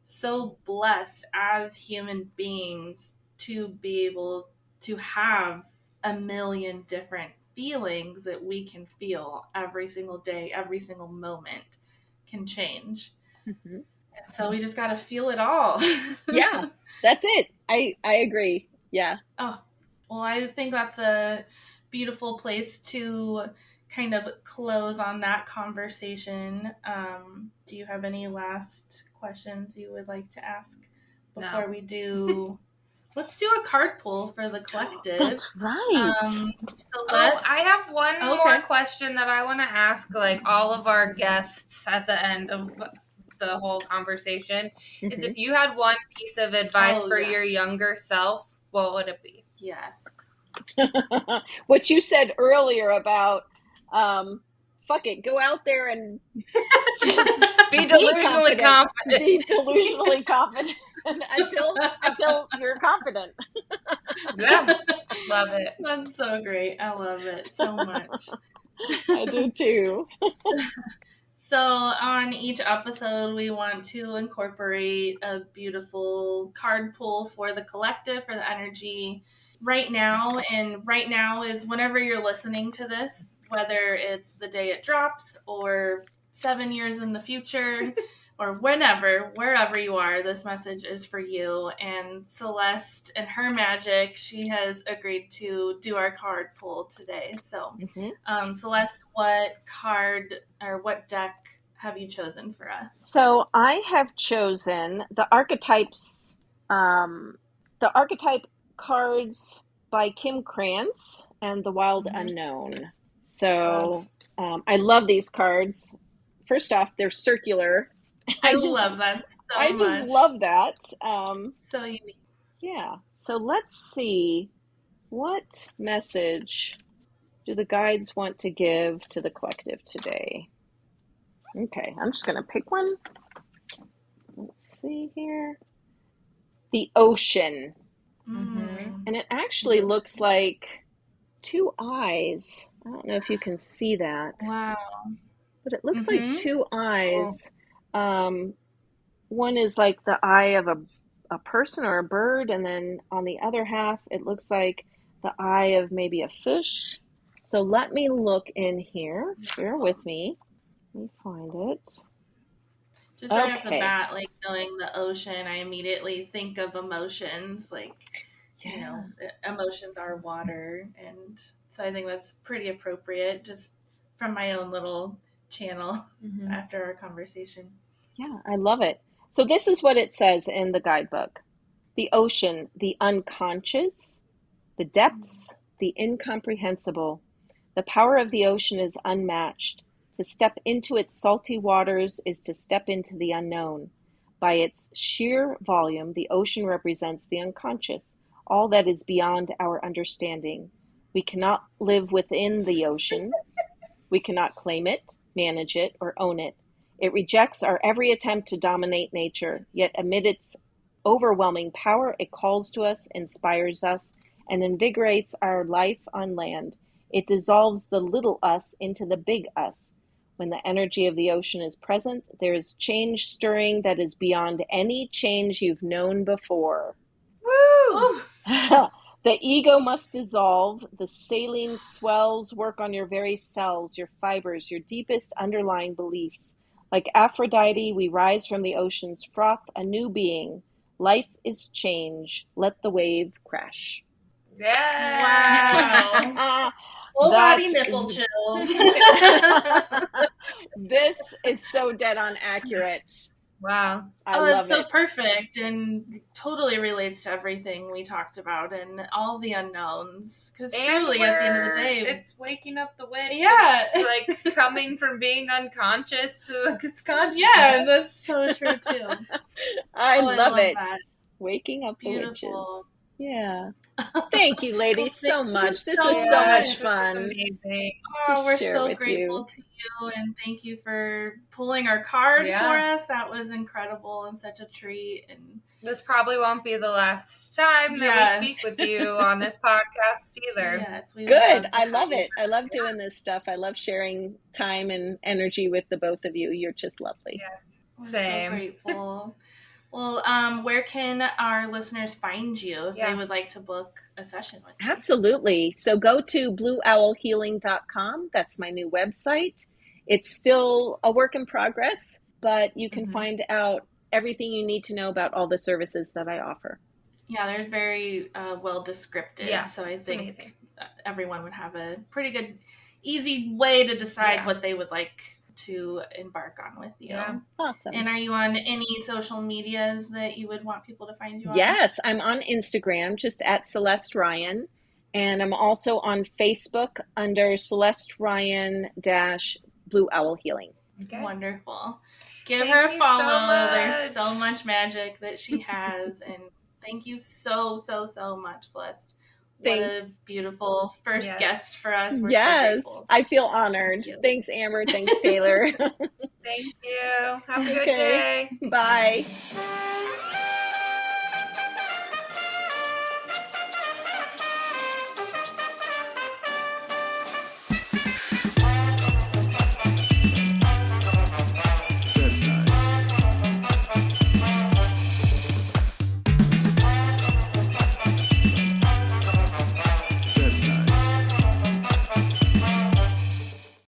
so blessed as human beings to be able to have a million different feelings that we can feel every single day. Every single moment can change. So we just got to feel it all. Yeah, that's it. I agree. Yeah. Oh, well, I think that's a beautiful place to kind of close on that conversation. Do you have any last questions you would like to ask before we do? Let's do a card pull for the collective. That's right. I have one more question that I want to ask, like, all of our guests at the end of the whole conversation. Is if you had one piece of advice for your younger self, what would it be? Yes. What you said earlier about, fuck it, go out there and be delusionally confident. Be delusionally confident until you're confident. Yeah, love it. That's so great. I love it so much. I do too. So on each episode, we want to incorporate a beautiful card pull for the collective, for the energy right now. And right now is whenever you're listening to this, whether it's the day it drops or 7 years in the future or wherever you are, this message is for you. And Celeste and her magic, she has agreed to do our card pull today. So Celeste, what card or what deck have you chosen for us? So I have chosen the archetypes, the archetype cards by Kim Krantz and The Wild Unknown. So I love these cards. First off, they're circular. I love that so much. I just love that. So unique. Yeah. So let's see, what message do the guides want to give to the collective today? Okay, I'm just going to pick one. Let's see here. The ocean. And it actually looks like two eyes. I don't know if you can see that. Wow. But it looks like two eyes. One is like the eye of a person or a bird, and then on the other half, it looks like the eye of maybe a fish. So let me look in here. Bear with me. Let me find it. Just right off the bat, like, knowing the ocean, I immediately think of emotions. Like, you know, emotions are water. And so I think that's pretty appropriate, just from my own little channel after our conversation. Yeah, I love it. So this is what it says in the guidebook. The ocean, the unconscious, the depths, the incomprehensible. The power of the ocean is unmatched. To step into its salty waters is to step into the unknown. By its sheer volume, the ocean represents the unconscious, all that is beyond our understanding. We cannot live within the ocean. We cannot claim it, manage it, or own it. It rejects our every attempt to dominate nature, yet amid its overwhelming power, it calls to us, inspires us, and invigorates our life on land. It dissolves the little us into the big us. When the energy of the ocean is present, there is change stirring that is beyond any change you've known before. Woo! The ego must dissolve. The saline swells work on your very cells, your fibers, your deepest underlying beliefs. Like Aphrodite, we rise from the ocean's froth, a new being. Life is change. Let the wave crash. Yeah. Wow. Full body nipple chills. This is so dead on accurate. Wow. I love it's so it. perfect and totally relates to everything we talked about and all the unknowns. Because truly, at the end of the day, it's waking up the witch. Yeah. It's like coming from being unconscious to this conscious. Yeah, that's so true too. I love it. That. Waking up the witches. Beautiful. Yeah. Thank you, ladies, so much. This so was so much much. fun. Amazing. Oh, we're so grateful to you, and thank you for pulling our card for us. That was incredible and such a treat. And this probably won't be the last time that we speak with you on this podcast either. Yes, we good. I love it. I love doing this stuff. I love sharing time and energy with the both of you. You're just lovely. Yes. We're Same. so grateful. Well, where can our listeners find you if they would like to book a session with you? Absolutely. So go to blueowlhealing.com. That's my new website. It's still a work in progress, but you can find out everything you need to know about all the services that I offer. Yeah, they're very well described. Yeah, so I think everyone would have a pretty good, easy way to decide what they would like to embark on with you. Yeah. Awesome. And are you on any social medias that you would want people to find you on? Yes, I'm on Instagram, just at Celeste Ryane. And I'm also on Facebook under Celeste Ryane Blue Owl Healing. Okay. Wonderful. Give her a follow. There's so much magic that she has. And thank you so much, Celeste. What a beautiful first guest for us. We're so grateful. I feel honored. Thanks, Amber. Thanks, Taylor. Thank you. Have a good day. Bye.